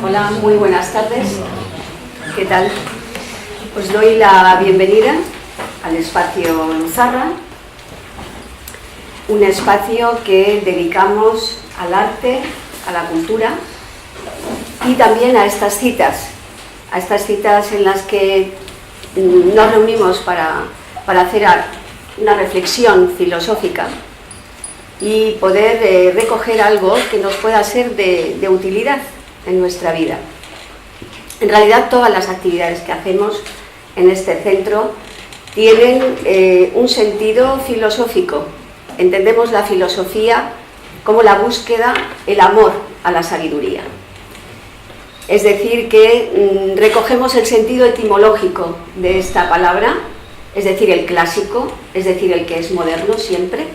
Hola, muy buenas tardes. ¿Qué tal? Os doy la bienvenida al espacio Luzarra, un espacio que dedicamos al arte, a la cultura y también a estas citas en las que nos reunimos para hacer una reflexión filosófica y poder recoger algo que nos pueda ser de utilidad en nuestra vida. En realidad todas las actividades que hacemos en este centro tienen un sentido filosófico. Entendemos la filosofía como la búsqueda, el amor a la sabiduría. Es decir, que recogemos el sentido etimológico de esta palabra, es decir, el clásico, es decir, el que es moderno siempre.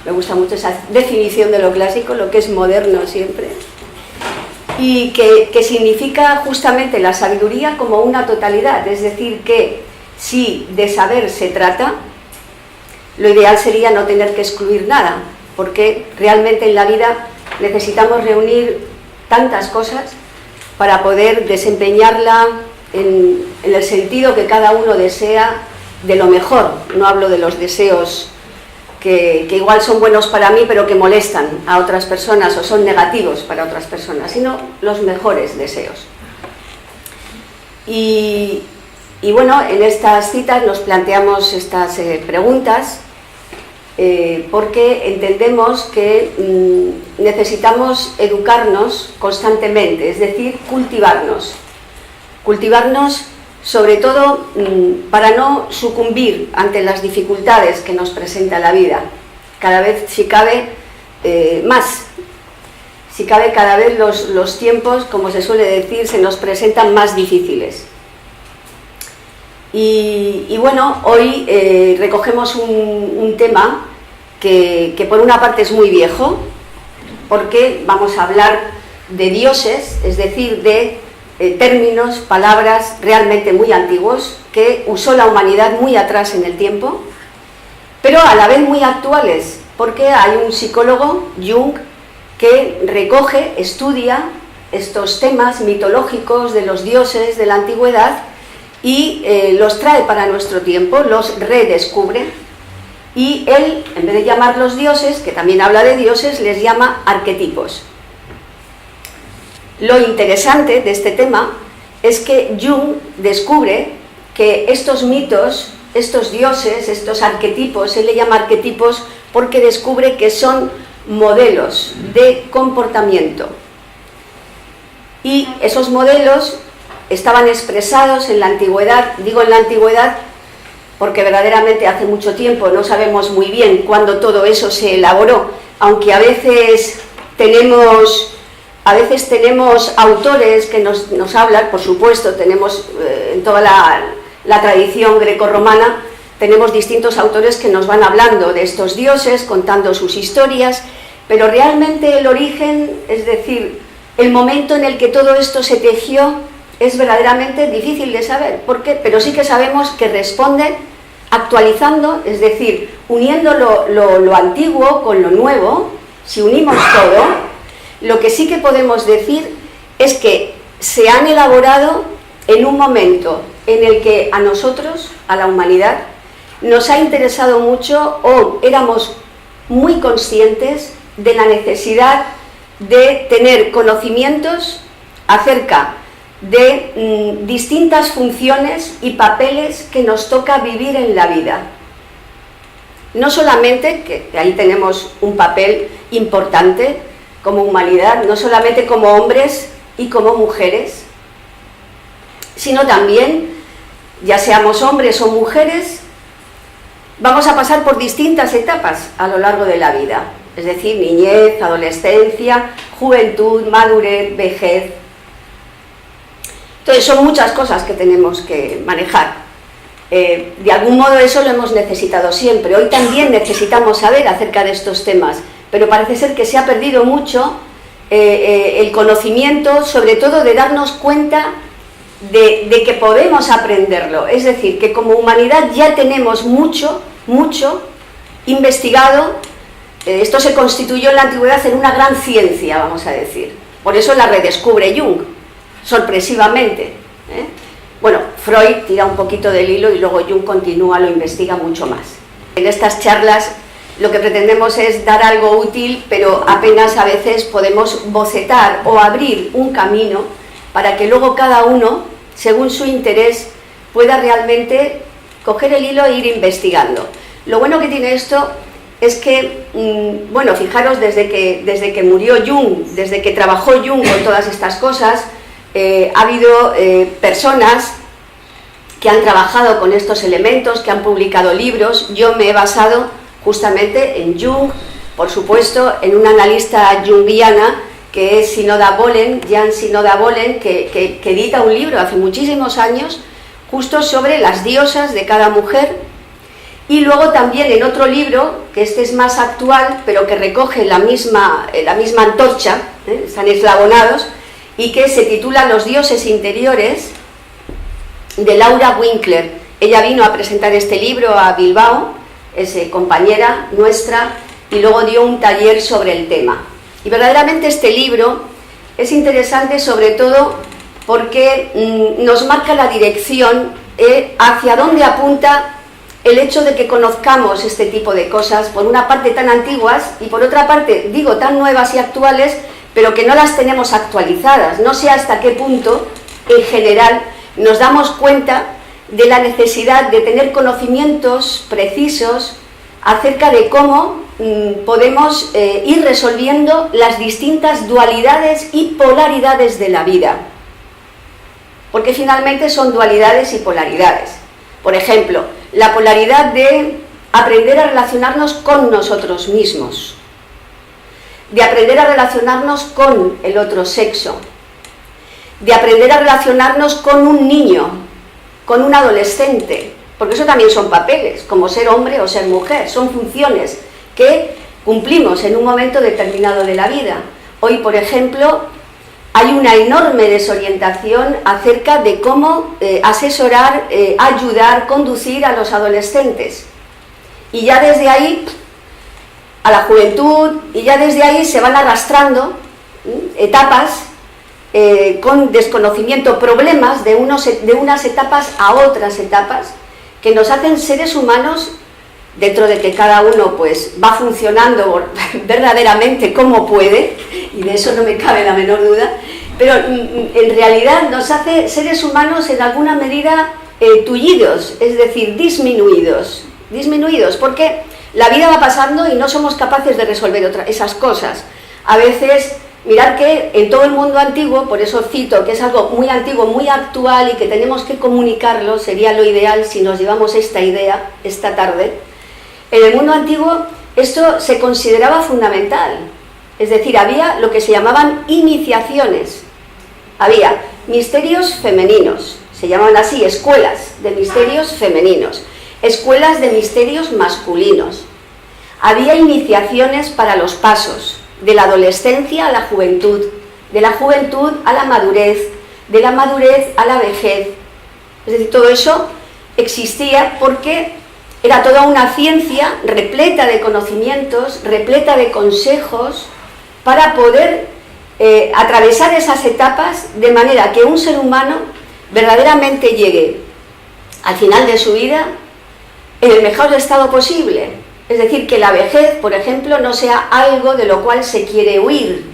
Me gusta mucho esa definición de lo clásico, lo que es moderno siempre. Y que significa justamente la sabiduría como una totalidad, es decir, que si de saber se trata, lo ideal sería no tener que excluir nada, porque realmente en la vida necesitamos reunir tantas cosas para poder desempeñarla en el sentido que cada uno desea de lo mejor. No hablo de los deseos que igual son buenos para mí pero que molestan a otras personas o son negativos para otras personas, sino los mejores deseos. Y bueno, en estas citas nos planteamos estas preguntas porque entendemos que necesitamos educarnos constantemente, es decir, cultivarnos sobre todo para no sucumbir ante las dificultades que nos presenta la vida, cada vez si cabe más, si cabe cada vez los tiempos, como se suele decir, se nos presentan más difíciles. Y bueno, hoy recogemos un tema que por una parte es muy viejo, porque vamos a hablar de dioses, es decir, de términos, palabras realmente muy antiguos que usó la humanidad muy atrás en el tiempo, pero a la vez muy actuales, porque hay un psicólogo, Jung, que recoge, estudia estos temas mitológicos de los dioses de la antigüedad y los trae para nuestro tiempo, los redescubre, y él, en vez de llamarlos dioses, que también habla de dioses, les llama arquetipos. Lo interesante de este tema es que Jung descubre que estos mitos, estos dioses, estos arquetipos, él le llama arquetipos porque descubre que son modelos de comportamiento. Y esos modelos estaban expresados en la antigüedad, digo en la antigüedad porque verdaderamente hace mucho tiempo, no sabemos muy bien cuándo todo eso se elaboró, aunque a veces tenemos autores que nos hablan, por supuesto, tenemos en toda la tradición grecorromana, tenemos distintos autores que nos van hablando de estos dioses, contando sus historias, pero realmente el origen, es decir, el momento en el que todo esto se tejió, es verdaderamente difícil de saber. ¿Por qué? Pero sí que sabemos que responde actualizando, es decir, uniendo lo antiguo con lo nuevo. Si unimos todo, lo que sí que podemos decir es que se han elaborado en un momento en el que a nosotros, a la humanidad, nos ha interesado mucho o éramos muy conscientes de la necesidad de tener conocimientos acerca de distintas funciones y papeles que nos toca vivir en la vida. No solamente, que ahí tenemos un papel importante como humanidad, no solamente como hombres y como mujeres, sino también, ya seamos hombres o mujeres, vamos a pasar por distintas etapas a lo largo de la vida, es decir, niñez, adolescencia, juventud, madurez, vejez. Entonces son muchas cosas que tenemos que manejar. De algún modo eso lo hemos necesitado siempre. Hoy también necesitamos saber acerca de estos temas, pero parece ser que se ha perdido mucho el conocimiento, sobre todo de darnos cuenta de que podemos aprenderlo. Es decir, que como humanidad ya tenemos mucho investigado. Esto se constituyó en la antigüedad en una gran ciencia, vamos a decir. Por eso la redescubre Jung, sorpresivamente, ¿eh? Bueno, Freud tira un poquito del hilo y luego Jung continúa, lo investiga mucho más. En estas charlas lo que pretendemos es dar algo útil, pero apenas a veces podemos bocetar o abrir un camino para que luego cada uno, según su interés, pueda realmente coger el hilo e ir investigando. Lo bueno que tiene esto es que, bueno, fijaros, desde que murió Jung, desde que trabajó Jung con todas estas cosas, ha habido personas que han trabajado con estos elementos, que han publicado libros. Yo me he basado justamente en Jung, por supuesto, en una analista junguiana que es Sinoda Bolen, Jan Sinoda Bolen, que edita un libro hace muchísimos años justo sobre las diosas de cada mujer, y luego también en otro libro, que este es más actual, pero que recoge la misma antorcha, están eslabonados, y que se titula Los dioses interiores, de Laura Winkler. Ella vino a presentar este libro a Bilbao, es compañera nuestra, y luego dio un taller sobre el tema. Y verdaderamente este libro es interesante sobre todo porque nos marca la dirección hacia dónde apunta el hecho de que conozcamos este tipo de cosas, por una parte tan antiguas y por otra parte, digo, tan nuevas y actuales, pero que no las tenemos actualizadas. No sé hasta qué punto, en general, nos damos cuenta de la necesidad de tener conocimientos precisos acerca de cómo podemos ir resolviendo las distintas dualidades y polaridades de la vida. Porque finalmente son dualidades y polaridades. Por ejemplo, la polaridad de aprender a relacionarnos con nosotros mismos, de aprender a relacionarnos con el otro sexo, de aprender a relacionarnos con un niño, con un adolescente, porque eso también son papeles, como ser hombre o ser mujer, son funciones que cumplimos en un momento determinado de la vida. Hoy, por ejemplo, hay una enorme desorientación acerca de cómo asesorar, ayudar, conducir a los adolescentes. Y ya desde ahí, a la juventud, y ya desde ahí se van arrastrando etapas con desconocimiento, problemas de unas etapas a otras etapas, que nos hacen seres humanos, dentro de que cada uno pues va funcionando verdaderamente como puede, y de eso no me cabe la menor duda, pero en realidad nos hace seres humanos en alguna medida tullidos, es decir, disminuidos, porque la vida va pasando y no somos capaces de resolver esas cosas. A veces, mirad que en todo el mundo antiguo, por eso cito que es algo muy antiguo, muy actual y que tenemos que comunicarlo, sería lo ideal si nos llevamos esta idea esta tarde. En el mundo antiguo esto se consideraba fundamental, es decir, había lo que se llamaban iniciaciones, había misterios femeninos, se llamaban así, escuelas de misterios femeninos, escuelas de misterios masculinos, había iniciaciones para los pasos, de la adolescencia a la juventud, de la juventud a la madurez, de la madurez a la vejez, es decir, todo eso existía porque era toda una ciencia repleta de conocimientos, repleta de consejos, para poder atravesar esas etapas de manera que un ser humano verdaderamente llegue al final de su vida en el mejor estado posible. Es decir, que la vejez, por ejemplo, no sea algo de lo cual se quiere huir.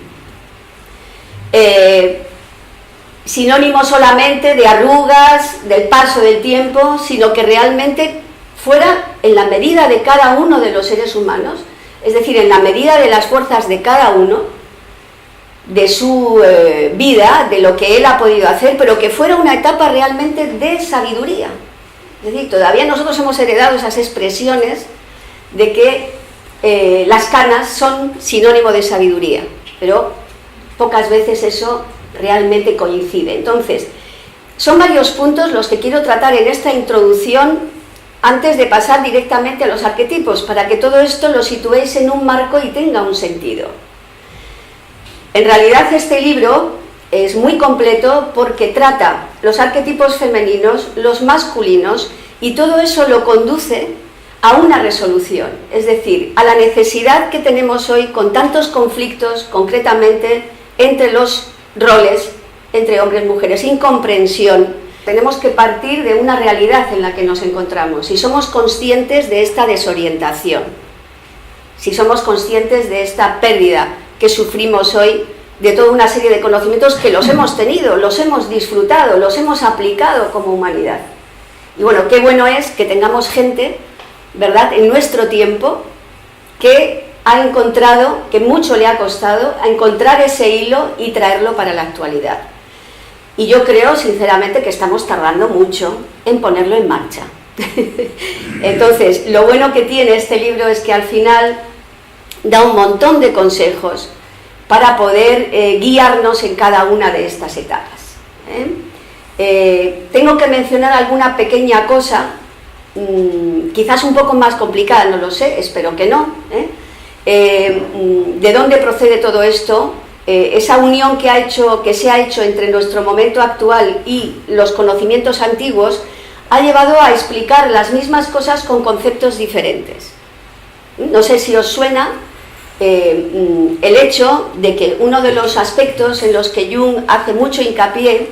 Sinónimo solamente de arrugas, del paso del tiempo, sino que realmente fuera en la medida de cada uno de los seres humanos, es decir, en la medida de las fuerzas de cada uno, de su vida, de lo que él ha podido hacer, pero que fuera una etapa realmente de sabiduría. Es decir, todavía nosotros hemos heredado esas expresiones de que las canas son sinónimo de sabiduría, pero pocas veces eso realmente coincide. Entonces, son varios puntos los que quiero tratar en esta introducción antes de pasar directamente a los arquetipos, para que todo esto lo situéis en un marco y tenga un sentido. En realidad este libro es muy completo porque trata los arquetipos femeninos, los masculinos, y todo eso lo conduce a una resolución, es decir, a la necesidad que tenemos hoy con tantos conflictos, concretamente entre los roles, entre hombres y mujeres, incomprensión. Tenemos que partir de una realidad en la que nos encontramos. Si somos conscientes de esta desorientación, si somos conscientes de esta pérdida que sufrimos hoy, de toda una serie de conocimientos que los hemos tenido, los hemos disfrutado, los hemos aplicado como humanidad. Y bueno, qué bueno es que tengamos gente, ¿verdad?, en nuestro tiempo, que ha encontrado, que mucho le ha costado, a encontrar ese hilo y traerlo para la actualidad. Y yo creo, sinceramente, que estamos tardando mucho en ponerlo en marcha. Entonces, lo bueno que tiene este libro es que al final da un montón de consejos para poder guiarnos en cada una de estas etapas. Tengo que mencionar alguna pequeña cosa, quizás un poco más complicada, no lo sé, espero que no. ¿De dónde procede todo esto? Esa unión que se ha hecho entre nuestro momento actual y los conocimientos antiguos ha llevado a explicar las mismas cosas con conceptos diferentes. No sé si os suena el hecho de que uno de los aspectos en los que Jung hace mucho hincapié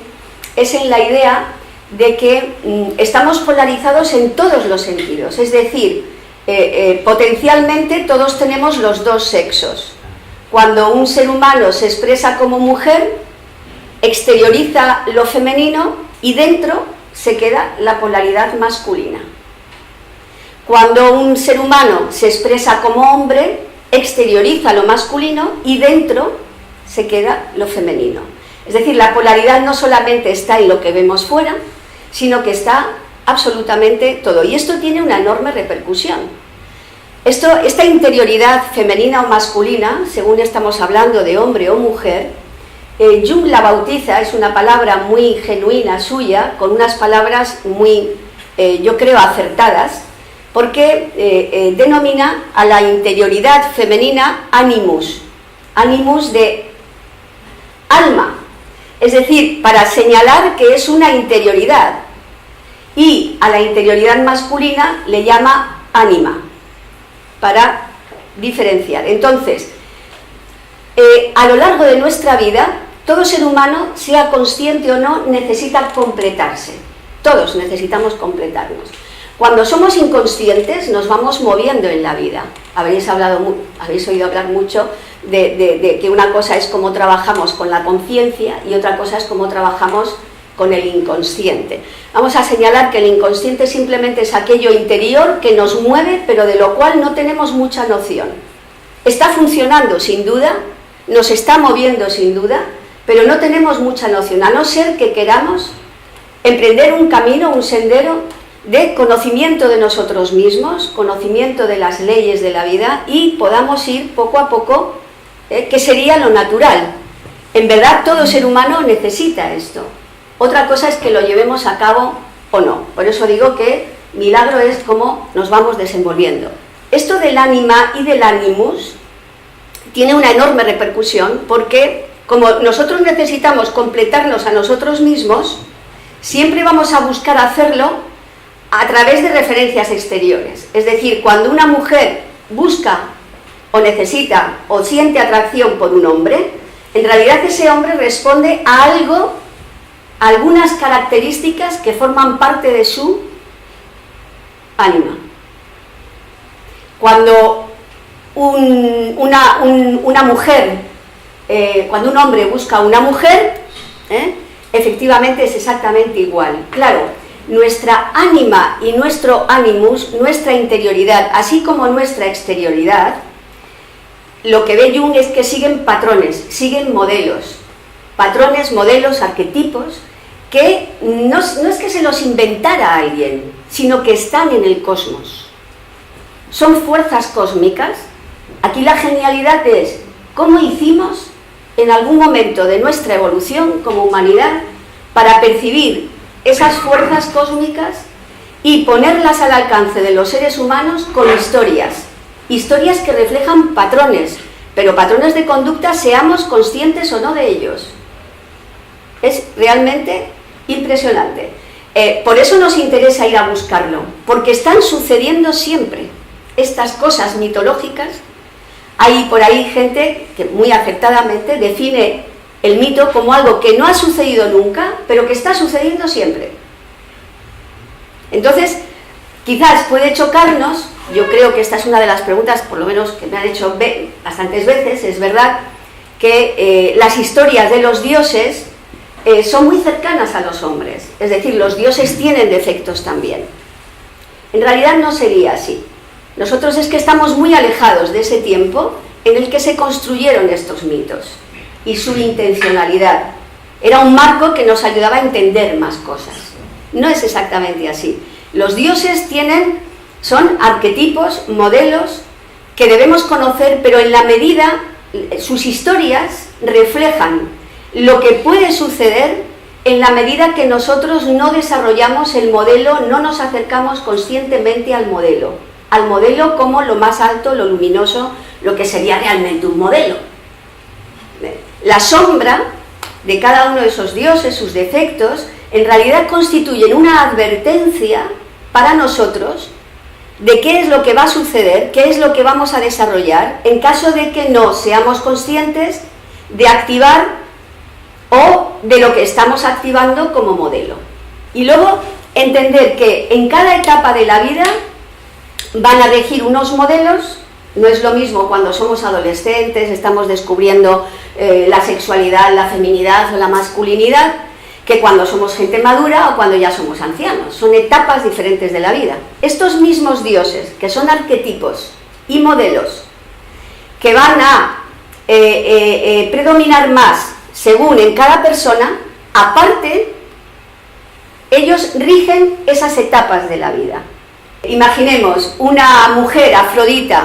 es en la idea de que estamos polarizados en todos los sentidos, es decir, potencialmente todos tenemos los dos sexos. Cuando un ser humano se expresa como mujer, exterioriza lo femenino y dentro se queda la polaridad masculina. Cuando un ser humano se expresa como hombre, exterioriza lo masculino y dentro se queda lo femenino. Es decir, la polaridad no solamente está en lo que vemos fuera, sino que está absolutamente todo. Y esto tiene una enorme repercusión. Esta interioridad femenina o masculina, según estamos hablando de hombre o mujer, Jung la bautiza, es una palabra muy genuina suya, con unas palabras muy, yo creo, acertadas, porque denomina a la interioridad femenina animus, animus de alma, es decir, para señalar que es una interioridad, y a la interioridad masculina le llama ánima, para diferenciar. Entonces, a lo largo de nuestra vida, todo ser humano, sea consciente o no, necesita completarse. Todos necesitamos completarnos. Cuando somos inconscientes, nos vamos moviendo en la vida. Habéis oído hablar mucho de que una cosa es cómo trabajamos con la conciencia y otra cosa es cómo trabajamos con el inconsciente. Vamos a señalar que el inconsciente simplemente es aquello interior que nos mueve, pero de lo cual no tenemos mucha noción. Está funcionando sin duda, nos está moviendo sin duda, pero no tenemos mucha noción, a no ser que queramos emprender un camino, un sendero de conocimiento de nosotros mismos, conocimiento de las leyes de la vida, y podamos ir poco a poco, que sería lo natural. En verdad, todo ser humano necesita esto. Otra cosa es que lo llevemos a cabo o no. Por eso digo que milagro es cómo nos vamos desenvolviendo. Esto del ánima y del animus tiene una enorme repercusión, porque como nosotros necesitamos completarnos a nosotros mismos, siempre vamos a buscar hacerlo a través de referencias exteriores. Es decir, cuando una mujer busca o necesita o siente atracción por un hombre, en realidad ese hombre responde a algo, a algunas características que forman parte de su ánima. Cuando una mujer, cuando un hombre busca a una mujer, efectivamente es exactamente igual. Claro, nuestra ánima y nuestro animus, nuestra interioridad, así como nuestra exterioridad, lo que ve Jung es que siguen patrones, siguen modelos, patrones, modelos, arquetipos, que no es que se los inventara alguien, sino que están en el cosmos. Son fuerzas cósmicas. Aquí la genialidad es cómo hicimos en algún momento de nuestra evolución como humanidad para percibir esas fuerzas cósmicas y ponerlas al alcance de los seres humanos con historias que reflejan patrones, pero patrones de conducta, seamos conscientes o no de ellos. Es realmente impresionante. Por eso nos interesa ir a buscarlo, porque están sucediendo siempre estas cosas mitológicas. Hay por ahí gente que muy acertadamente define el mito como algo que no ha sucedido nunca, pero que está sucediendo siempre. Entonces, quizás puede chocarnos, yo creo que esta es una de las preguntas, por lo menos que me han hecho bastantes veces, es verdad que las historias de los dioses son muy cercanas a los hombres, es decir, los dioses tienen defectos también. En realidad no sería así. Nosotros es que estamos muy alejados de ese tiempo en el que se construyeron estos mitos y su intencionalidad. Era un marco que nos ayudaba a entender más cosas. No es exactamente así. Los dioses son arquetipos, modelos que debemos conocer, pero en la medida, sus historias reflejan lo que puede suceder en la medida que nosotros no desarrollamos el modelo, no nos acercamos conscientemente al modelo como lo más alto, lo luminoso, lo que sería realmente un modelo. La sombra de cada uno de esos dioses, sus defectos, en realidad constituyen una advertencia para nosotros de qué es lo que va a suceder, qué es lo que vamos a desarrollar, en caso de que no seamos conscientes de activar o de lo que estamos activando como modelo. Y luego entender que en cada etapa de la vida van a regir unos modelos. No es lo mismo cuando somos adolescentes, estamos descubriendo la sexualidad, la feminidad o la masculinidad, que cuando somos gente madura o cuando ya somos ancianos. Son etapas diferentes de la vida. Estos mismos dioses, que son arquetipos y modelos, que van a predominar más según en cada persona, aparte, ellos rigen esas etapas de la vida. Imaginemos una mujer Afrodita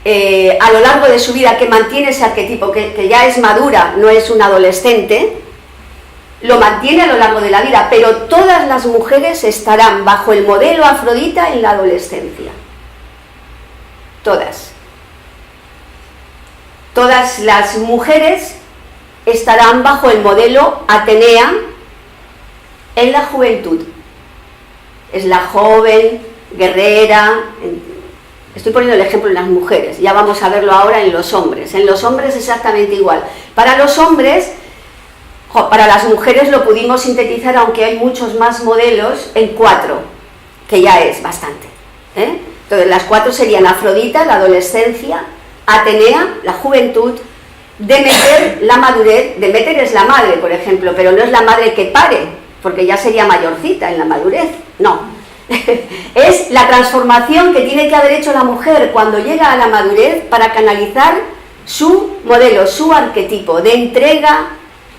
a lo largo de su vida que mantiene ese arquetipo, que ya es madura, no es una adolescente, lo mantiene a lo largo de la vida, pero todas las mujeres estarán bajo el modelo Afrodita en la adolescencia. Todas. Todas las mujeres estarán bajo el modelo Atenea en la juventud. Es la joven, guerrera. Estoy poniendo el ejemplo en las mujeres, ya vamos a verlo ahora en los hombres. En los hombres exactamente igual. Para los hombres, para las mujeres lo pudimos sintetizar, aunque hay muchos más modelos, en 4, que ya es bastante. Entonces las 4 serían Afrodita, la adolescencia, Atenea, la juventud, Demeter, la madurez. Demeter es la madre, por ejemplo, pero no es la madre que pare, porque ya sería mayorcita en la madurez, no. Es la transformación que tiene que haber hecho la mujer cuando llega a la madurez para canalizar su modelo, su arquetipo de entrega,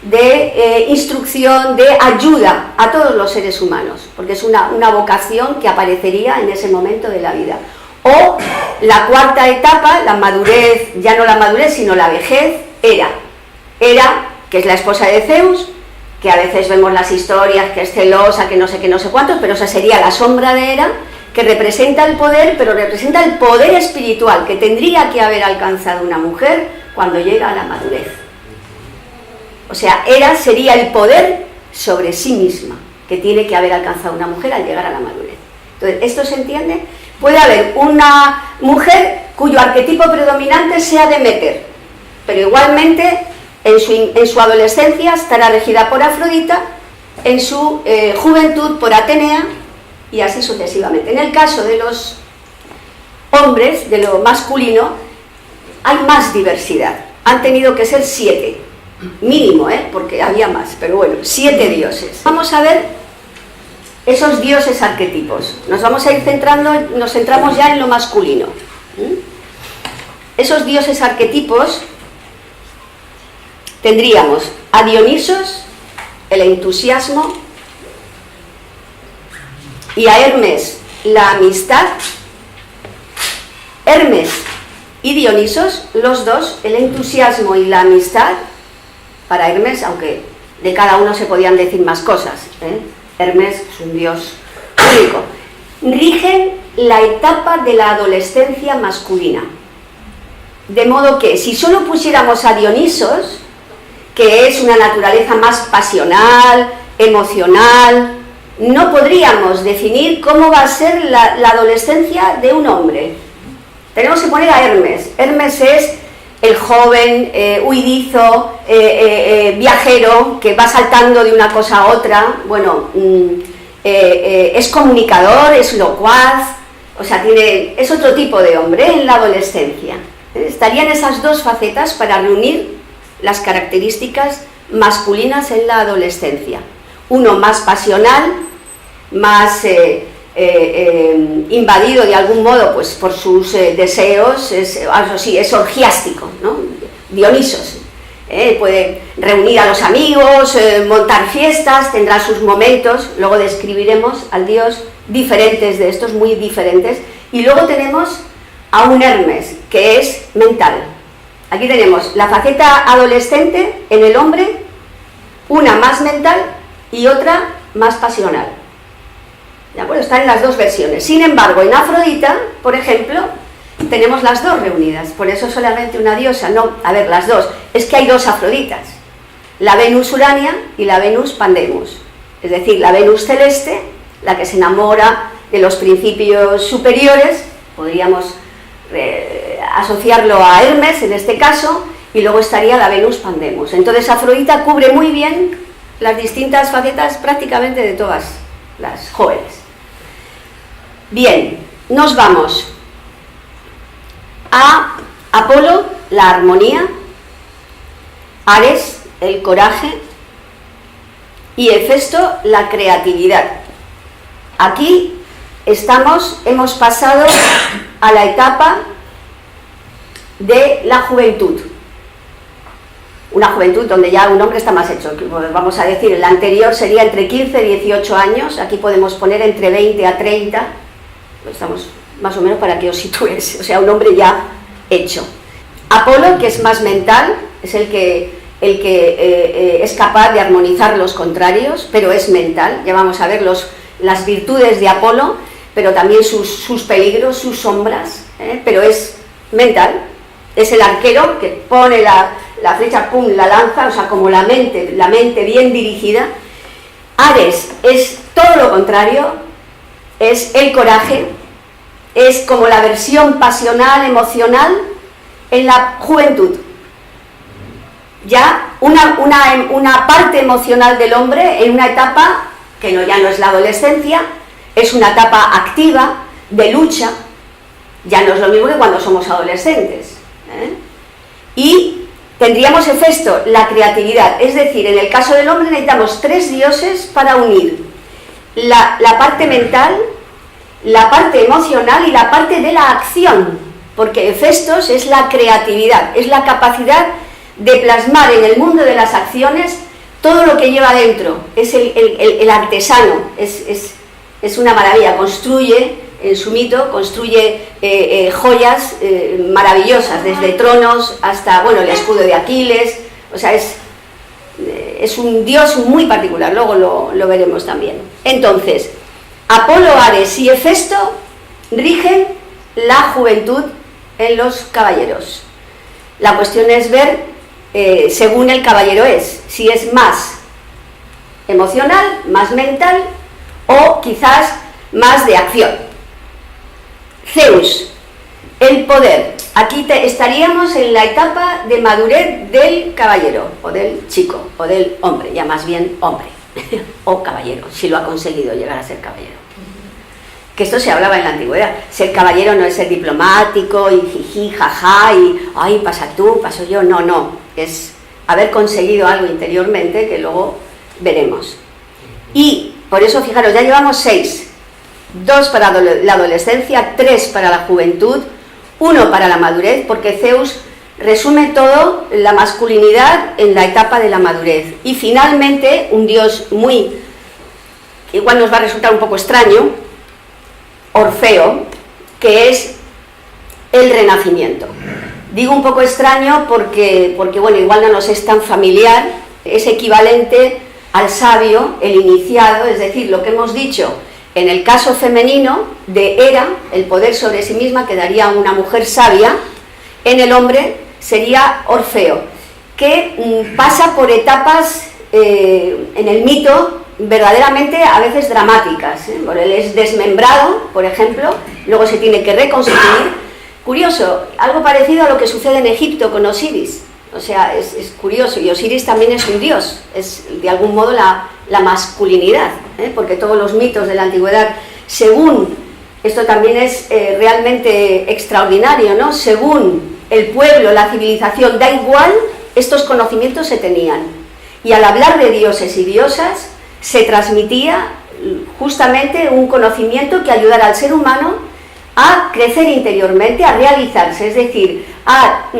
de instrucción, de ayuda a todos los seres humanos, porque es una vocación que aparecería en ese momento de la vida. O la 4ª etapa, la madurez, ya no la madurez, sino la vejez, Hera, que es la esposa de Zeus, que a veces vemos las historias, que es celosa, que no sé qué, no sé cuántos, pero esa sería la sombra de Hera, que representa el poder, pero representa el poder espiritual que tendría que haber alcanzado una mujer cuando llega a la madurez. O sea, Hera sería el poder sobre sí misma que tiene que haber alcanzado una mujer al llegar a la madurez. Entonces, ¿esto se entiende? Puede haber una mujer cuyo arquetipo predominante sea Demeter, pero igualmente en su adolescencia estará regida por Afrodita, en su juventud por Atenea y así sucesivamente. En el caso de los hombres, de lo masculino, hay más diversidad. Han tenido que ser 7, mínimo, porque había más, pero bueno, 7 dioses. Vamos a ver esos dioses arquetipos. Nos vamos a ir centrando, nos centramos ya en lo masculino. Esos dioses arquetipos tendríamos a Dionisos, el entusiasmo, y a Hermes, la amistad. Hermes y Dionisos, los dos, el entusiasmo y la amistad. Para Hermes, aunque de cada uno se podían decir más cosas, Hermes es un dios único. Rigen la etapa de la adolescencia masculina. De modo que si solo pusiéramos a Dionisos, que es una naturaleza más pasional, emocional, no podríamos definir cómo va a ser la adolescencia de un hombre. Tenemos que poner a Hermes. Hermes es el joven huidizo, viajero, que va saltando de una cosa a otra, bueno, es comunicador, es locuaz, o sea, es otro tipo de hombre en la adolescencia. Estarían esas dos facetas para reunir las características masculinas en la adolescencia. Uno más pasional, más invadido de algún modo pues, por sus deseos, es orgiástico, ¿no? Dionisos. Puede reunir a los amigos, montar fiestas, tendrá sus momentos, luego describiremos al dios diferentes de estos, muy diferentes, y luego tenemos a un Hermes, que es mental. Aquí tenemos la faceta adolescente en el hombre, una más mental y otra más pasional. ¿De acuerdo? Están en las dos versiones. Sin embargo, en Afrodita, por ejemplo, tenemos las dos reunidas, por eso solamente una diosa, no, a ver, las dos, es que hay dos Afroditas, la Venus Urania y la Venus Pandemus, es decir, la Venus celeste, la que se enamora de los principios superiores, podríamos asociarlo a Hermes en este caso, y luego estaría la Venus Pandemus. Entonces Afrodita cubre muy bien las distintas facetas prácticamente de todas las jóvenes. Bien, nos vamos a Apolo, la armonía, Ares, el coraje, y Hefesto, la creatividad. Aquí hemos pasado a la etapa de la juventud, una juventud donde ya un hombre está más hecho, vamos a decir, el anterior sería entre 15 y 18 años, aquí podemos poner entre 20 a 30, estamos más o menos para que os sitúes, o sea, un hombre ya hecho. Apolo, que es más mental, es el que es capaz de armonizar los contrarios, pero es mental, ya vamos a ver las virtudes de Apolo, pero también sus peligros, sus sombras, pero es mental, es el arquero que pone la flecha, pum, la lanza, o sea, como la mente bien dirigida. Ares es todo lo contrario, es el coraje, es como la versión pasional, emocional en la juventud. Ya una parte emocional del hombre en una etapa que ya no es la adolescencia, es una etapa activa, de lucha, ya no es lo mismo que cuando somos adolescentes. Y tendríamos Hefesto, la creatividad, es decir, en el caso del hombre necesitamos tres dioses para unir la parte mental, la parte emocional y la parte de la acción, porque Hefestos es la creatividad, es la capacidad de plasmar en el mundo de las acciones todo lo que lleva dentro, es el artesano, es una maravilla, construye, en su mito, construye joyas maravillosas, desde tronos hasta, bueno, el escudo de Aquiles, o sea, es un dios muy particular, luego lo veremos también. Entonces, Apolo, Ares y Hefesto rigen la juventud en los caballeros. La cuestión es ver, según el caballero si es más emocional, más mental o quizás más de acción. Zeus, el poder. Aquí estaríamos en la etapa de madurez del caballero, o del chico, o del hombre, ya más bien hombre, o caballero, si lo ha conseguido llegar a ser caballero. Que esto se hablaba en la antigüedad, ser caballero no es ser diplomático, y jiji, jaja, y ay, pasa tú, paso yo, no, es haber conseguido algo interiormente que luego veremos. Y por eso, fijaros, ya llevamos 6, 2 para la adolescencia, 3 para la juventud, 1 para la madurez, porque Zeus resume todo la masculinidad en la etapa de la madurez. Y finalmente, un dios igual nos va a resultar un poco extraño, Orfeo, que es el renacimiento. Digo un poco extraño porque bueno, igual no nos es tan familiar, es equivalente al sabio, el iniciado, es decir, lo que hemos dicho. En el caso femenino de Hera, el poder sobre sí misma, quedaría una mujer sabia. En el hombre sería Orfeo, que pasa por etapas en el mito verdaderamente a veces dramáticas. Él es desmembrado, por ejemplo, luego se tiene que reconstruir. Curioso, algo parecido a lo que sucede en Egipto con Osiris. O sea, es curioso, y Osiris también es un dios, es de algún modo la masculinidad, porque todos los mitos de la antigüedad, según, esto también es realmente extraordinario, ¿no? Según el pueblo, la civilización, da igual, estos conocimientos se tenían. Y al hablar de dioses y diosas, se transmitía justamente un conocimiento que ayudara al ser humano a crecer interiormente, a realizarse, es decir, a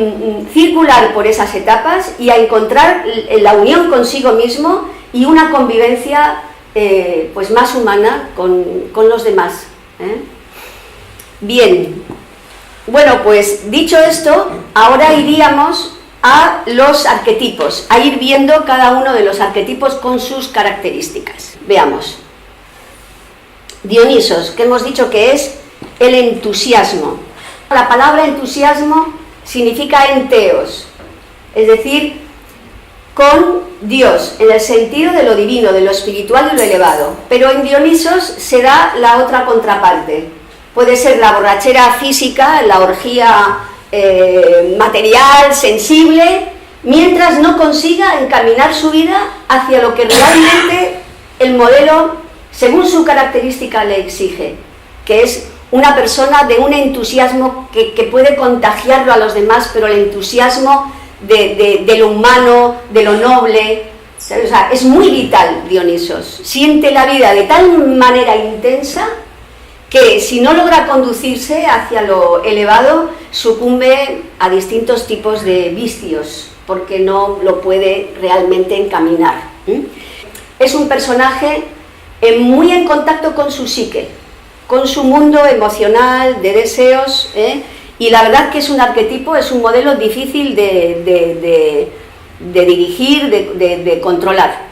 circular por esas etapas y a encontrar la unión consigo mismo y una convivencia pues más humana con los demás. Bien, bueno, pues dicho esto, ahora iríamos a los arquetipos, a ir viendo cada uno de los arquetipos con sus características. Veamos. Dionisos, que hemos dicho que es el entusiasmo. La palabra entusiasmo significa enteos, es decir, con Dios, en el sentido de lo divino, de lo espiritual y lo elevado. Pero en Dionisos se da la otra contraparte. Puede ser la borrachera física, la orgía material, sensible, mientras no consiga encaminar su vida hacia lo que realmente el modelo, según su característica, le exige, que es una persona de un entusiasmo que puede contagiarlo a los demás, pero el entusiasmo de lo humano, de lo noble. O sea, es muy vital Dionisos, siente la vida de tal manera intensa que si no logra conducirse hacia lo elevado, sucumbe a distintos tipos de vicios, porque no lo puede realmente encaminar. Es un personaje muy en contacto con su psique, con su mundo emocional, de deseos, y la verdad que es un arquetipo, es un modelo difícil de dirigir, de controlar,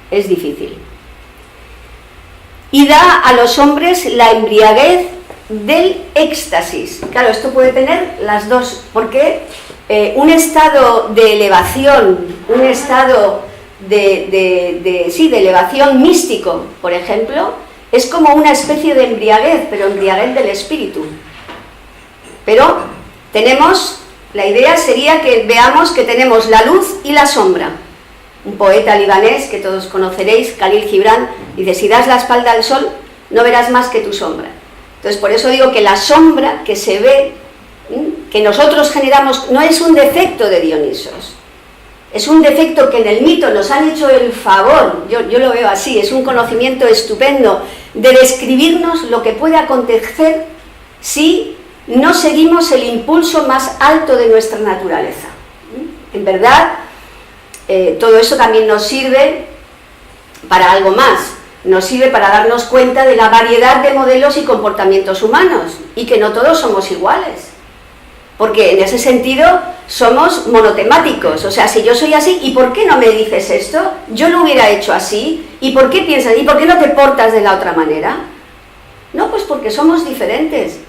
es difícil. Y da a los hombres la embriaguez del éxtasis. Claro, esto puede tener las dos, porque un estado de elevación, un estado de elevación místico, por ejemplo, es como una especie de embriaguez, pero embriaguez del espíritu. Pero tenemos, la idea sería que veamos que tenemos la luz y la sombra. Un poeta libanés que todos conoceréis, Khalil Gibran, dice: si das la espalda al sol, no verás más que tu sombra. Entonces, por eso digo que la sombra que se ve, que nosotros generamos, no es un defecto de Dionisos. Es un defecto que en el mito nos han hecho el favor, yo lo veo así, es un conocimiento estupendo de describirnos lo que puede acontecer si no seguimos el impulso más alto de nuestra naturaleza. En verdad, todo eso también nos sirve para algo más, nos sirve para darnos cuenta de la variedad de modelos y comportamientos humanos, y que no todos somos iguales. Porque en ese sentido somos monotemáticos, o sea, si yo soy así, ¿y por qué no me dices esto? Yo lo hubiera hecho así, ¿y por qué piensas? ¿Y por qué no te portas de la otra manera? No, pues porque somos diferentes.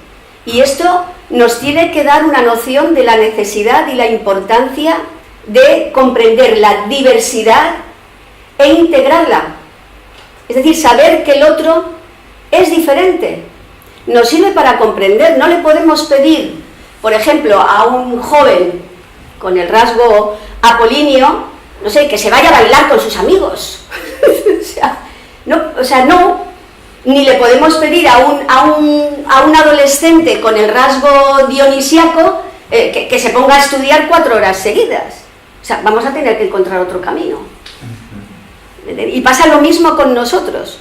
Y esto nos tiene que dar una noción de la necesidad y la importancia de comprender la diversidad e integrarla. Es decir, saber que el otro es diferente. Nos sirve para comprender, no le podemos pedir, por ejemplo, a un joven con el rasgo apolíneo, no sé, que se vaya a bailar con sus amigos. No, ni le podemos pedir a un adolescente con el rasgo dionisiaco que se ponga a estudiar 4 horas seguidas. O sea, vamos a tener que encontrar otro camino. Y pasa lo mismo con nosotros.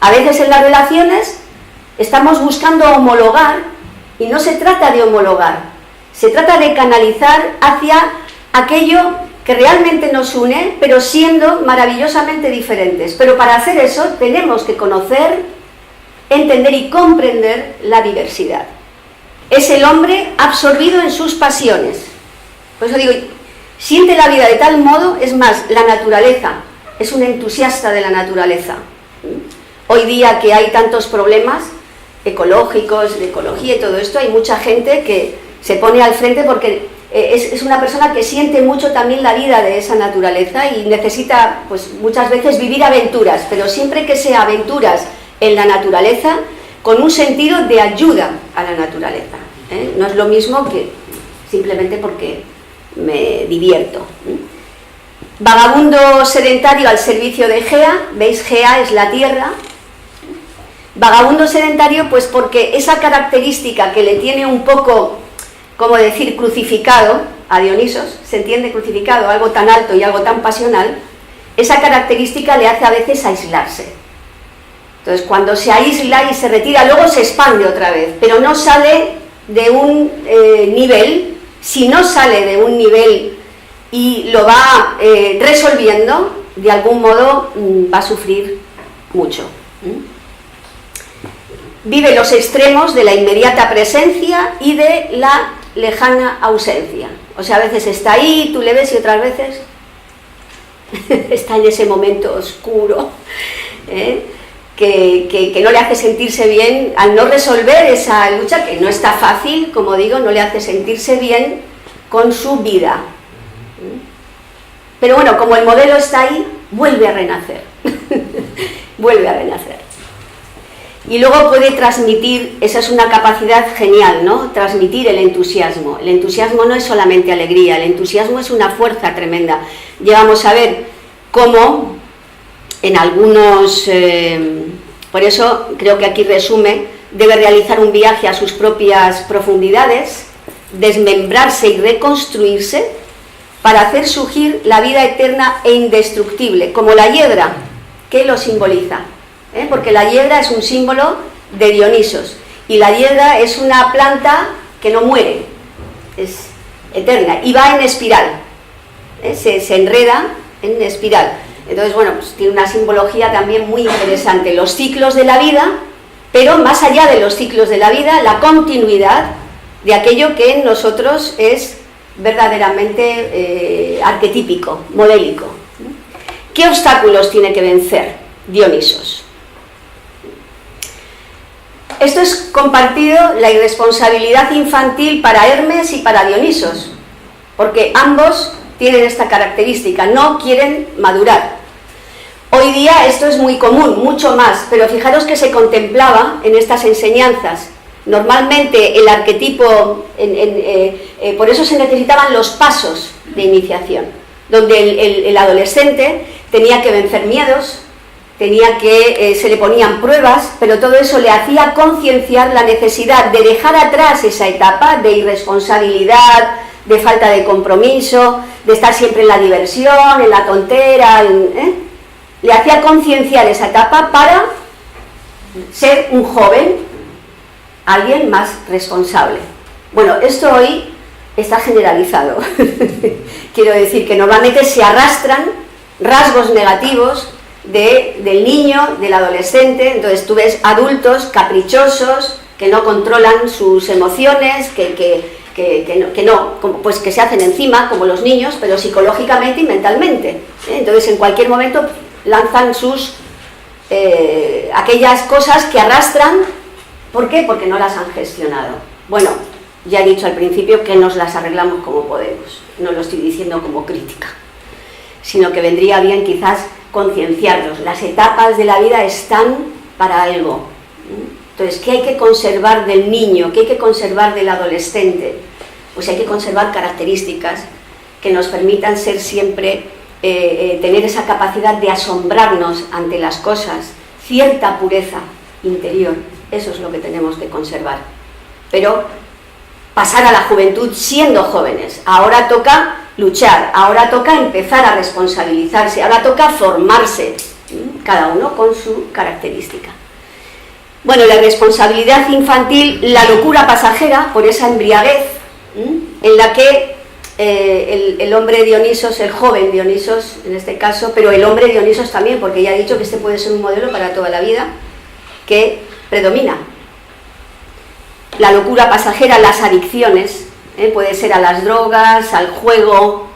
A veces en las relaciones estamos buscando homologar, y no se trata de homologar, se trata de canalizar hacia aquello que realmente nos une, pero siendo maravillosamente diferentes. Pero para hacer eso tenemos que conocer, entender y comprender la diversidad. Es el hombre absorbido en sus pasiones. Por eso digo, siente la vida de tal modo, es más, la naturaleza, es un entusiasta de la naturaleza. Hoy día que hay tantos problemas ecológicos, de ecología y todo esto, hay mucha gente que se pone al frente porque es una persona que siente mucho también la vida de esa naturaleza y necesita, pues muchas veces, vivir aventuras, pero siempre que sea aventuras en la naturaleza, con un sentido de ayuda a la naturaleza. No es lo mismo que simplemente porque me divierto. Vagabundo sedentario al servicio de Gea, ¿veis? Gea es la tierra. Vagabundo sedentario, pues porque esa característica que le tiene un poco, como decir, crucificado a Dionisos, ¿se entiende? Crucificado, algo tan alto y algo tan pasional, esa característica le hace a veces aislarse. Entonces, cuando se aísla y se retira, luego se expande otra vez, pero no sale de un nivel. Si no sale de un nivel y lo va resolviendo, de algún modo va a sufrir mucho. Vive los extremos de la inmediata presencia y de la lejana ausencia. O sea, a veces está ahí, tú le ves, y otras veces está en ese momento oscuro, que no le hace sentirse bien. Al no resolver esa lucha, que no está fácil, como digo, no le hace sentirse bien con su vida. Pero bueno, como el modelo está ahí, vuelve a renacer. Vuelve a renacer. Y luego puede transmitir, esa es una capacidad genial, ¿no? Transmitir el entusiasmo. El entusiasmo no es solamente alegría, el entusiasmo es una fuerza tremenda. Llegamos a ver cómo en algunos, por eso creo que aquí resume, debe realizar un viaje a sus propias profundidades, desmembrarse y reconstruirse para hacer surgir la vida eterna e indestructible, como la hiedra, que lo simboliza. Porque la hiedra es un símbolo de Dionisos, y la hiedra es una planta que no muere, es eterna, y va en espiral, se enreda en espiral. Entonces, bueno, pues tiene una simbología también muy interesante, los ciclos de la vida, pero más allá de los ciclos de la vida, la continuidad de aquello que en nosotros es verdaderamente arquetípico, modélico. ¿Qué obstáculos tiene que vencer Dionisos? Esto es compartido, la irresponsabilidad infantil para Hermes y para Dionisos, porque ambos tienen esta característica, no quieren madurar. Hoy día esto es muy común, mucho más, pero fijaros que se contemplaba en estas enseñanzas. Normalmente el arquetipo, por eso se necesitaban los pasos de iniciación, donde el adolescente tenía que vencer miedos, tenía que, se le ponían pruebas, pero todo eso le hacía concienciar la necesidad de dejar atrás esa etapa de irresponsabilidad, de falta de compromiso, de estar siempre en la diversión, en la tontera, le hacía concienciar esa etapa para ser un joven, alguien más responsable. Bueno, esto hoy está generalizado. Quiero decir que normalmente se arrastran rasgos negativos del niño, del adolescente. Entonces tú ves adultos caprichosos que no controlan sus emociones, que se hacen encima como los niños, pero psicológicamente y mentalmente. Entonces en cualquier momento lanzan aquellas cosas que arrastran. ¿Por qué? Porque no las han gestionado. Bueno, ya he dicho al principio que nos las arreglamos como podemos, no lo estoy diciendo como crítica, sino que vendría bien quizás concienciarlos. Las etapas de la vida están para algo. Entonces, ¿qué hay que conservar del niño? ¿Qué hay que conservar del adolescente? Pues hay que conservar características que nos permitan ser siempre, tener esa capacidad de asombrarnos ante las cosas, cierta pureza interior. Eso es lo que tenemos que conservar. Pero pasar a la juventud siendo jóvenes. Ahora toca luchar, ahora toca empezar a responsabilizarse, ahora toca formarse, cada uno con su característica. Bueno, la irresponsabilidad infantil, la locura pasajera, por esa embriaguez, en la que el hombre Dionisos, el joven Dionisos en este caso, pero el hombre Dionisos también, porque ya he dicho que este puede ser un modelo para toda la vida, que predomina. La locura pasajera, las adicciones, puede ser a las drogas, al juego,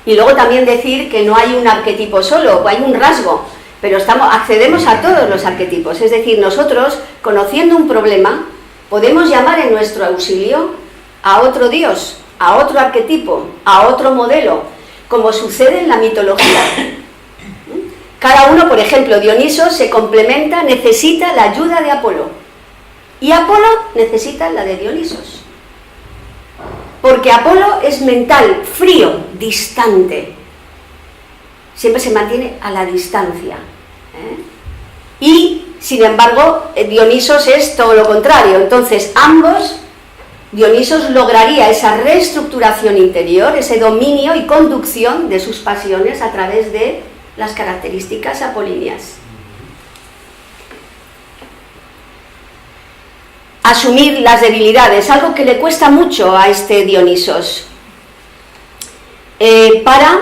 y luego también decir que no hay un arquetipo solo, hay un rasgo, pero accedemos a todos los arquetipos, es decir, nosotros, conociendo un problema, podemos llamar en nuestro auxilio a otro dios, a otro arquetipo, a otro modelo, como sucede en la mitología. Cada uno, por ejemplo, Dioniso se complementa, necesita la ayuda de Apolo. Y Apolo necesita la de Dionisos. Porque Apolo es mental, frío, distante. Siempre se mantiene a la distancia. Y, sin embargo, Dionisos es todo lo contrario. Entonces, ambos, Dionisos lograría esa reestructuración interior, ese dominio y conducción de sus pasiones a través de las características apolíneas. Asumir las debilidades, algo que le cuesta mucho a este Dionisos, para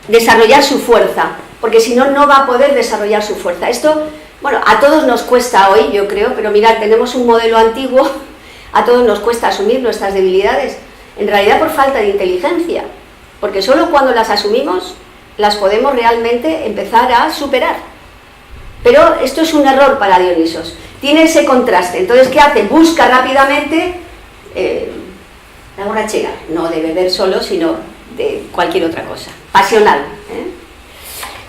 desarrollar su fuerza, porque si no, no va a poder desarrollar su fuerza. Esto, bueno, a todos nos cuesta hoy, yo creo, pero mirad, tenemos un modelo antiguo, a todos nos cuesta asumir nuestras debilidades, en realidad por falta de inteligencia, porque solo cuando las asumimos, las podemos realmente empezar a superar. Pero esto es un error para Dionisos. Tiene ese contraste. Entonces, ¿qué hace? Busca rápidamente la borrachera, no de beber solo, sino de cualquier otra cosa, pasional.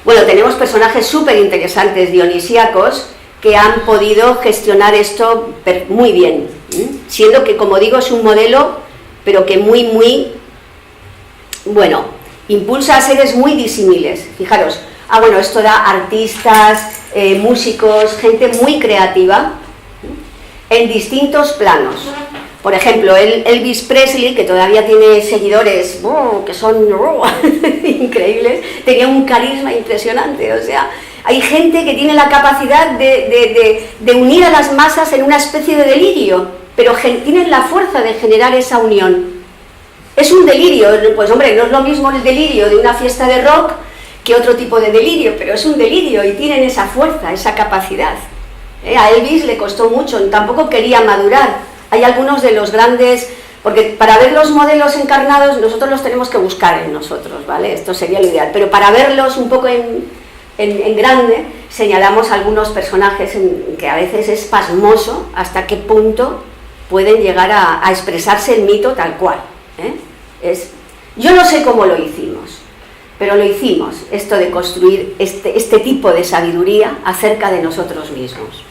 Bueno, tenemos personajes súper interesantes dionisíacos que han podido gestionar esto muy bien, siendo que, como digo, es un modelo, pero que muy, bueno, impulsa a seres muy disímiles. Fijaros, bueno, esto da artistas, músicos, gente muy creativa en distintos planos. Por ejemplo, Elvis Presley, que todavía tiene seguidores que son increíbles, tenía un carisma impresionante. O sea, hay gente que tiene la capacidad de unir a las masas en una especie de delirio, pero tienen la fuerza de generar esa unión. Es un delirio, pues hombre, no es lo mismo el delirio de una fiesta de rock que otro tipo de delirio, pero es un delirio y tienen esa fuerza, esa capacidad. A Elvis le costó mucho, tampoco quería madurar. Hay algunos de los grandes, porque para ver los modelos encarnados nosotros los tenemos que buscar en nosotros, ¿vale? Esto sería lo ideal, pero para verlos un poco en grande, señalamos algunos personajes que a veces es pasmoso hasta qué punto pueden llegar a expresarse el mito tal cual. Yo no sé cómo lo hicimos, pero lo hicimos, esto de construir este tipo de sabiduría acerca de nosotros mismos.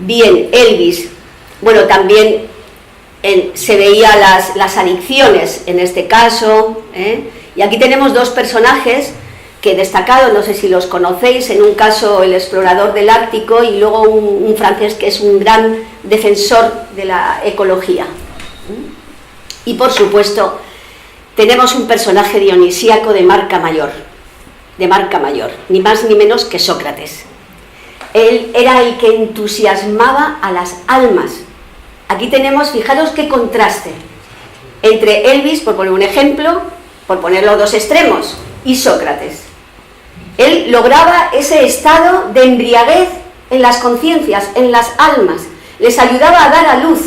Bien, Elvis, bueno, también se veía las adicciones en este caso, y aquí tenemos dos personajes que destacados, no sé si los conocéis, en un caso el explorador del Ártico y luego un francés que es un gran defensor de la ecología. Y por supuesto tenemos un personaje dionisíaco de marca mayor, ni más ni menos que Sócrates. Él era el que entusiasmaba a las almas. Aquí tenemos, fijaros qué contraste entre Elvis, por poner un ejemplo, por poner los dos extremos, y Sócrates. Él lograba ese estado de embriaguez en las conciencias, en las almas, les ayudaba a dar a luz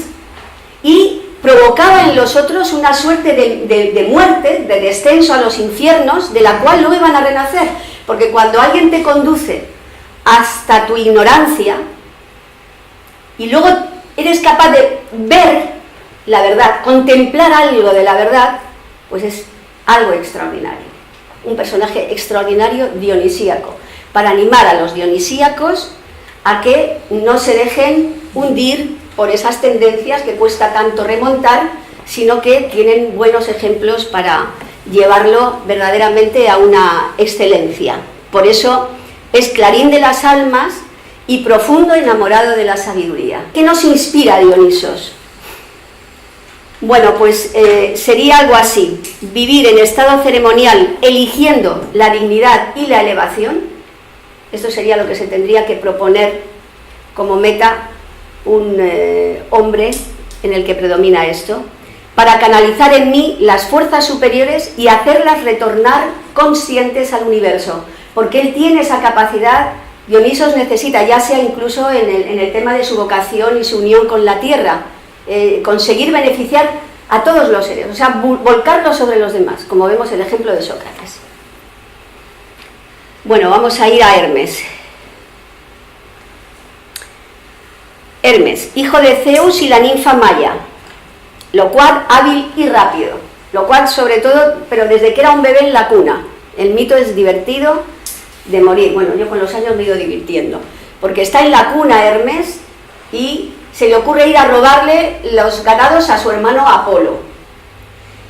y provocaba en los otros una suerte de muerte, de descenso a los infiernos, de la cual no iban a renacer, porque cuando alguien te conduce hasta tu ignorancia y luego eres capaz de ver la verdad, contemplar algo de la verdad, pues es algo extraordinario. Un personaje extraordinario dionisíaco, para animar a los dionisíacos a que no se dejen hundir por esas tendencias que cuesta tanto remontar, sino que tienen buenos ejemplos para llevarlo verdaderamente a una excelencia. Por eso es clarín de las almas y profundo enamorado de la sabiduría. ¿Qué nos inspira Dionisos? Bueno, pues sería algo así: vivir en estado ceremonial eligiendo la dignidad y la elevación. Esto sería lo que se tendría que proponer como meta un hombre en el que predomina esto, para canalizar en mí las fuerzas superiores y hacerlas retornar conscientes al universo, porque él tiene esa capacidad. Dionisos necesita, ya sea incluso en el tema de su vocación y su unión con la tierra, conseguir beneficiar a todos los seres, o sea, volcarlo sobre los demás, como vemos el ejemplo de Sócrates. Bueno, vamos a ir a Hermes. Hermes, hijo de Zeus y la ninfa Maya, locuaz, hábil y rápido. Locuaz sobre todo, pero desde que era un bebé en la cuna. El mito es divertido de morir. Bueno, yo con los años me he ido divirtiendo, porque está en la cuna Hermes y se le ocurre ir a robarle los ganados a su hermano Apolo.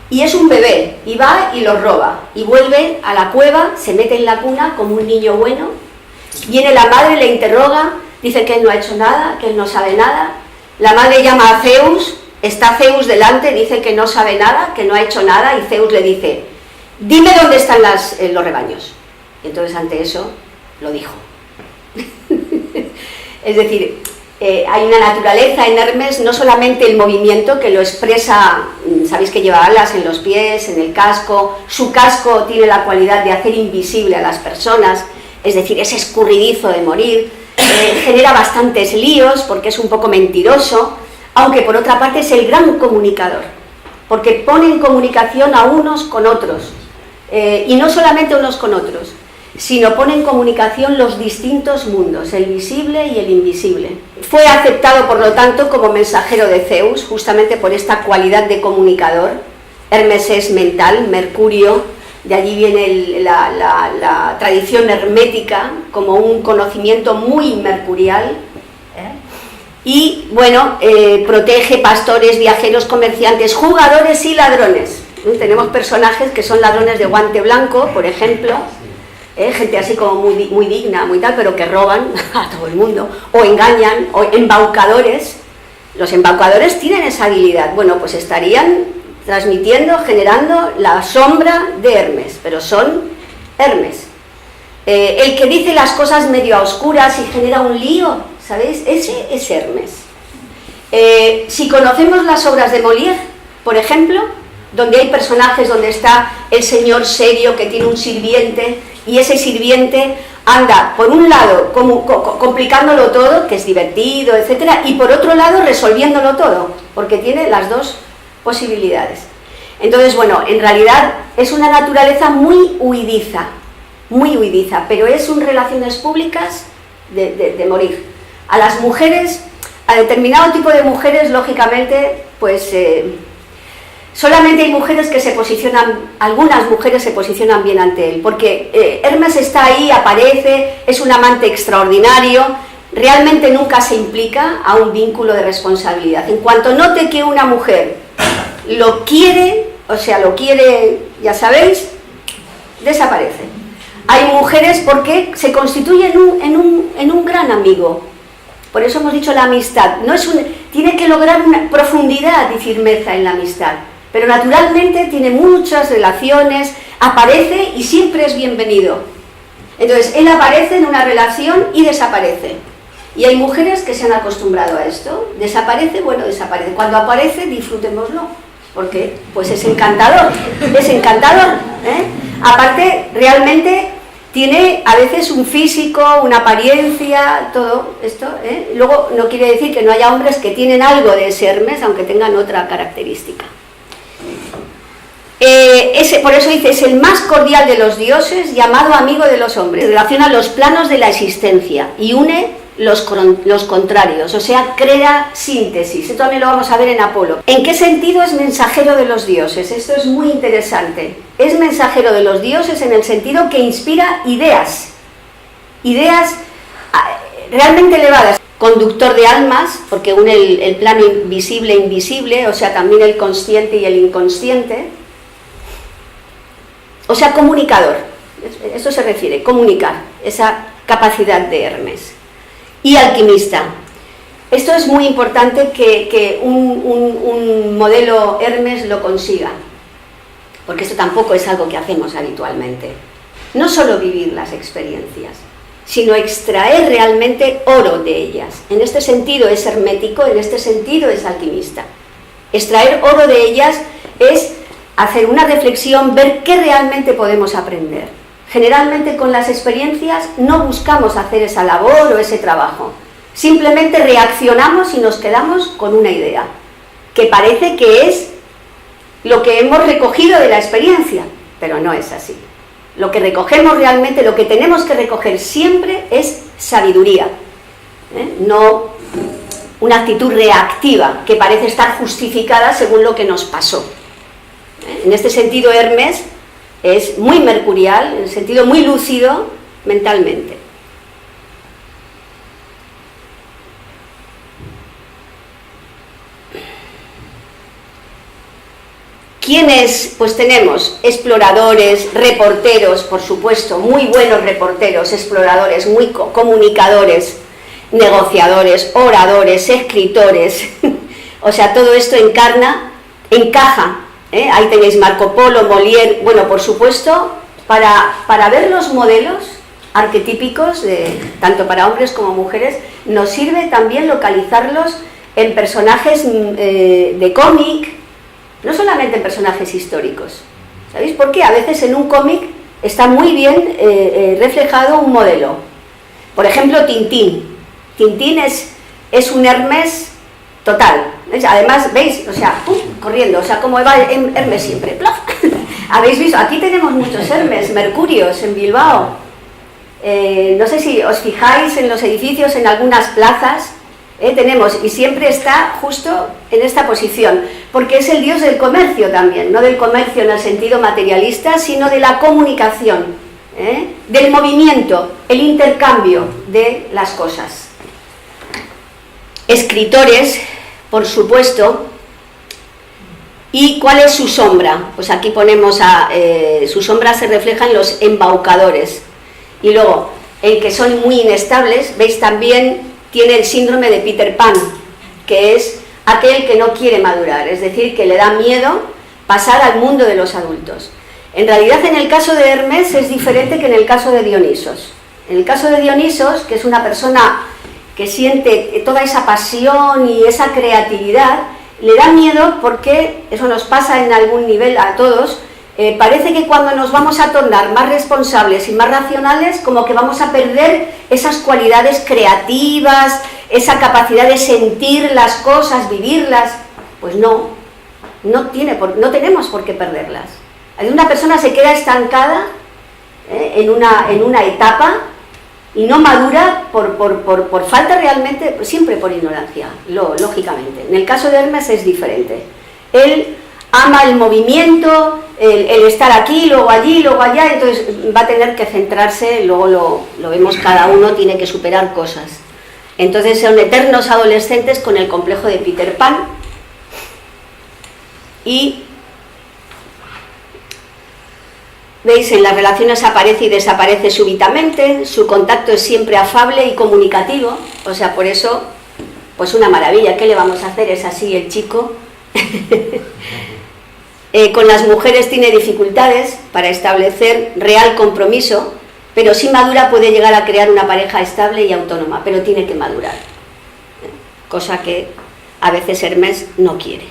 Y es un bebé, y va y los roba, y vuelve a la cueva, se mete en la cuna como un niño bueno, viene la madre, le interroga, dice que él no ha hecho nada, que él no sabe nada, la madre llama a Zeus, está Zeus delante, dice que no sabe nada, que no ha hecho nada, y Zeus le dice, dime dónde están los rebaños. Y entonces ante eso lo dijo. Es decir, hay una naturaleza en Hermes, no solamente el movimiento que lo expresa, sabéis que lleva alas en los pies, en el casco, su casco tiene la cualidad de hacer invisible a las personas, es decir, es escurridizo de morir, genera bastantes líos porque es un poco mentiroso, aunque por otra parte es el gran comunicador, porque pone en comunicación a unos con otros, y no solamente unos con otros, sino pone en comunicación los distintos mundos, el visible y el invisible. Fue aceptado, por lo tanto, como mensajero de Zeus, justamente por esta cualidad de comunicador. Hermes es mental, Mercurio, de allí viene la tradición hermética, como un conocimiento muy mercurial, y, bueno, protege pastores, viajeros, comerciantes, jugadores y ladrones. Tenemos personajes que son ladrones de guante blanco, por ejemplo, gente así como muy digna, muy tal, pero que roban a todo el mundo, o engañan, o embaucadores. Los embaucadores tienen esa habilidad, bueno, pues estarían transmitiendo, generando la sombra de Hermes, pero son Hermes. El que dice las cosas medio a oscuras y genera un lío, ¿sabéis? Ese es Hermes. Si conocemos las obras de Molière, por ejemplo, donde hay personajes, donde está el señor serio que tiene un sirviente, y ese sirviente anda, por un lado, complicándolo todo, que es divertido, etcétera, y por otro lado, resolviéndolo todo, porque tiene las dos posibilidades. Entonces, bueno, en realidad es una naturaleza muy huidiza, pero es un relaciones públicas de morir. A las mujeres, a determinado tipo de mujeres, lógicamente, pues solamente hay mujeres que se posicionan, algunas mujeres se posicionan bien ante él, porque Hermes está ahí, aparece, es un amante extraordinario, realmente nunca se implica a un vínculo de responsabilidad. En cuanto note que una mujer lo quiere, o sea, lo quiere, ya sabéis, desaparece. Hay mujeres porque se constituye en un gran amigo. Por eso hemos dicho la amistad. Tiene que lograr una profundidad y firmeza en la amistad. Pero naturalmente tiene muchas relaciones, aparece y siempre es bienvenido. Entonces, él aparece en una relación y desaparece. Y hay mujeres que se han acostumbrado a esto. Desaparece, bueno, desaparece. Cuando aparece, disfrutémoslo, porque pues es encantador, Aparte, realmente tiene a veces un físico, una apariencia, todo esto, Luego no quiere decir que no haya hombres que tienen algo de ese Hermes, aunque tengan otra característica. Por eso dice, es el más cordial de los dioses, llamado amigo de los hombres. Relaciona los planos de la existencia y une los contrarios, o sea, crea síntesis. Esto también lo vamos a ver en Apolo. ¿En qué sentido es mensajero de los dioses? Esto es muy interesante. Es mensajero de los dioses en el sentido que inspira ideas realmente elevadas. Conductor de almas, porque une el plano visible e invisible, o sea, también el consciente y el inconsciente. O sea, comunicador, eso se refiere, comunicar, esa capacidad de Hermes. Y alquimista. Esto es muy importante que un modelo Hermes lo consiga, porque esto tampoco es algo que hacemos habitualmente. No solo vivir las experiencias, sino extraer realmente oro de ellas. En este sentido es hermético, en este sentido es alquimista. Extraer oro de ellas es hacer una reflexión, ver qué realmente podemos aprender. Generalmente con las experiencias no buscamos hacer esa labor o ese trabajo, simplemente reaccionamos y nos quedamos con una idea, que parece que es lo que hemos recogido de la experiencia, pero no es así. Lo que recogemos realmente, lo que tenemos que recoger siempre es sabiduría, no una actitud reactiva que parece estar justificada según lo que nos pasó. En este sentido, Hermes es muy mercurial, en el sentido muy lúcido mentalmente. ¿Quiénes? Pues tenemos exploradores, reporteros, por supuesto, muy buenos reporteros, exploradores, muy comunicadores, negociadores, oradores, escritores. O sea, todo esto encaja. Ahí tenéis Marco Polo, Molière, bueno, por supuesto, para ver los modelos arquetípicos, tanto para hombres como mujeres, nos sirve también localizarlos en personajes de cómic, no solamente en personajes históricos. ¿Sabéis por qué? A veces en un cómic está muy bien reflejado un modelo. Por ejemplo, Tintín. Tintín es un Hermes total. ¿Veis? Además, ¿veis? O sea, corriendo, o sea, como va Hermes siempre. ¡Plaf! ¿Habéis visto? Aquí tenemos muchos Hermes, Mercurios, en Bilbao. No sé si os fijáis en los edificios, en algunas plazas, tenemos, y siempre está justo en esta posición, porque es el dios del comercio también, no del comercio en el sentido materialista, sino de la comunicación, del movimiento, el intercambio de las cosas. Escritores, por supuesto. ¿Y cuál es su sombra? Pues aquí ponemos su sombra se refleja en los embaucadores. Y luego, el que son muy inestables, veis también tiene el síndrome de Peter Pan, que es aquel que no quiere madurar, es decir, que le da miedo pasar al mundo de los adultos. En realidad, en el caso de Hermes es diferente que en el caso de Dionisos. En el caso de Dionisos, que es una persona que siente toda esa pasión y esa creatividad, le da miedo porque, eso nos pasa en algún nivel a todos, parece que cuando nos vamos a tornar más responsables y más racionales, como que vamos a perder esas cualidades creativas, esa capacidad de sentir las cosas, vivirlas. Pues no tenemos por qué perderlas. Una persona se queda estancada en una etapa y no madura por falta realmente, siempre por ignorancia, lógicamente. En el caso de Hermes es diferente. Él ama el movimiento, el estar aquí, luego allí, luego allá, entonces va a tener que centrarse, luego lo vemos, cada uno tiene que superar cosas. Entonces son eternos adolescentes con el complejo de Peter Pan. Y veis, en las relaciones aparece y desaparece súbitamente, su contacto es siempre afable y comunicativo, o sea, por eso, pues una maravilla. ¿Qué le vamos a hacer? Es así el chico. Con las mujeres tiene dificultades para establecer real compromiso, pero si madura puede llegar a crear una pareja estable y autónoma, pero tiene que madurar, cosa que a veces Hermes no quiere.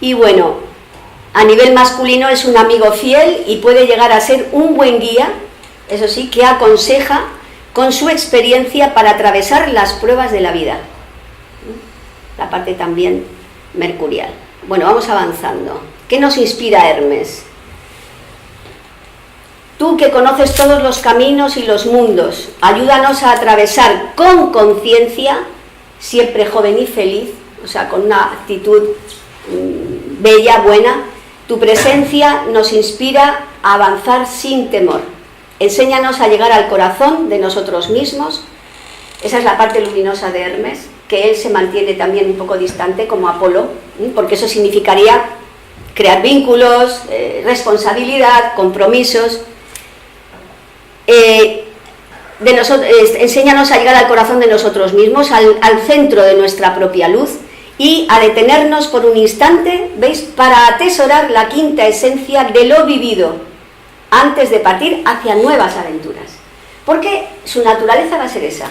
Y bueno, a nivel masculino es un amigo fiel y puede llegar a ser un buen guía, eso sí, que aconseja con su experiencia para atravesar las pruebas de la vida, la parte también mercurial. Bueno, vamos avanzando. ¿Qué nos inspira Hermes? Tú que conoces todos los caminos y los mundos, ayúdanos a atravesar con conciencia, siempre joven y feliz, o sea, con una actitud bella, buena. Tu presencia nos inspira a avanzar sin temor. Enséñanos a llegar al corazón de nosotros mismos. Esa es la parte luminosa de Hermes, que él se mantiene también un poco distante como Apolo, porque eso significaría crear vínculos, responsabilidad, compromisos. Enséñanos a llegar al corazón de nosotros mismos, al centro de nuestra propia luz, y a detenernos por un instante, ¿veis?, para atesorar la quinta esencia de lo vivido, antes de partir hacia nuevas aventuras. Porque su naturaleza va a ser esa,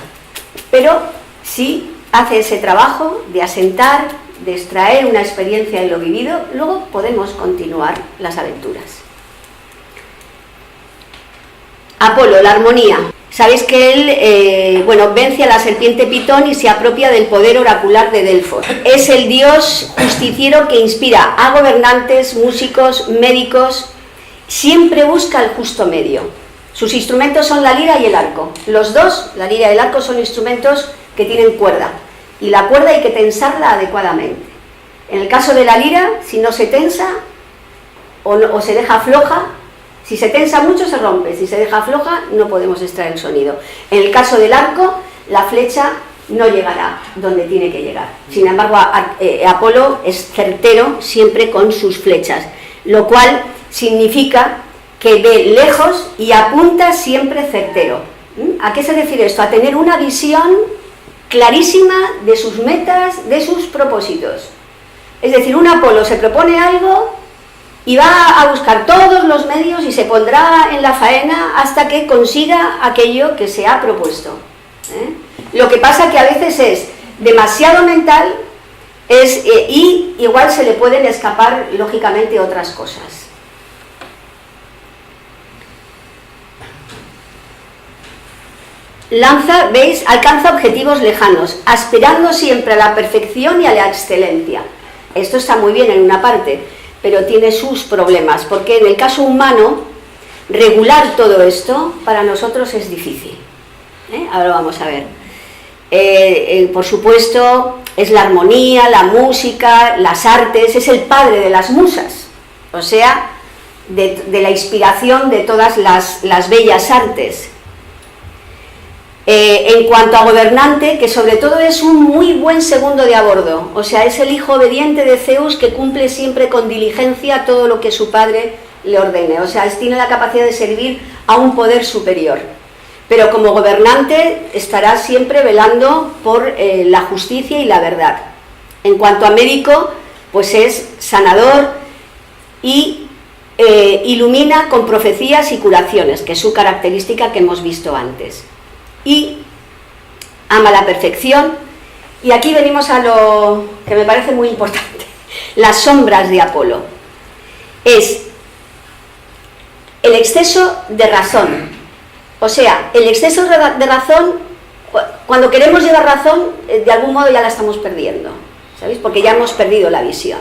pero si hace ese trabajo de asentar, de extraer una experiencia de lo vivido, luego podemos continuar las aventuras. Apolo, la armonía. Sabéis que él, vence a la serpiente Pitón y se apropia del poder oracular de Delfos. Es el dios justiciero que inspira a gobernantes, músicos, médicos. Siempre busca el justo medio. Sus instrumentos son la lira y el arco. Los dos, la lira y el arco, son instrumentos que tienen cuerda. Y la cuerda hay que tensarla adecuadamente. En el caso de la lira, si no se tensa o se deja floja, si se tensa mucho se rompe, si se deja floja no podemos extraer el sonido. En el caso del arco, la flecha no llegará donde tiene que llegar. Sin embargo, Apolo es certero siempre con sus flechas, lo cual significa que ve lejos y apunta siempre certero. ¿A qué se refiere esto? A tener una visión clarísima de sus metas, de sus propósitos. Es decir, un Apolo se propone algo y va a buscar todos los medios y se pondrá en la faena hasta que consiga aquello que se ha propuesto. Lo que pasa que a veces es demasiado mental y igual se le pueden escapar lógicamente otras cosas. ¿Veis? Alcanza objetivos lejanos, aspirando siempre a la perfección y a la excelencia. Esto está muy bien en una parte, pero tiene sus problemas, porque en el caso humano, regular todo esto para nosotros es difícil. Ahora vamos a ver. Por supuesto, es la armonía, la música, las artes, es el padre de las musas, o sea, de la inspiración de todas las bellas artes. En cuanto a gobernante, que sobre todo es un muy buen segundo de a bordo, o sea, es el hijo obediente de Zeus que cumple siempre con diligencia todo lo que su padre le ordene, o sea, tiene la capacidad de servir a un poder superior, pero como gobernante estará siempre velando por la justicia y la verdad. En cuanto a médico, pues es sanador y ilumina con profecías y curaciones, que es su característica que hemos visto antes. Y ama la perfección, y aquí venimos a lo que me parece muy importante, las sombras de Apolo. Es el exceso de razón, o sea, el exceso de razón, cuando queremos llevar razón, de algún modo ya la estamos perdiendo, ¿sabéis? Porque ya hemos perdido la visión.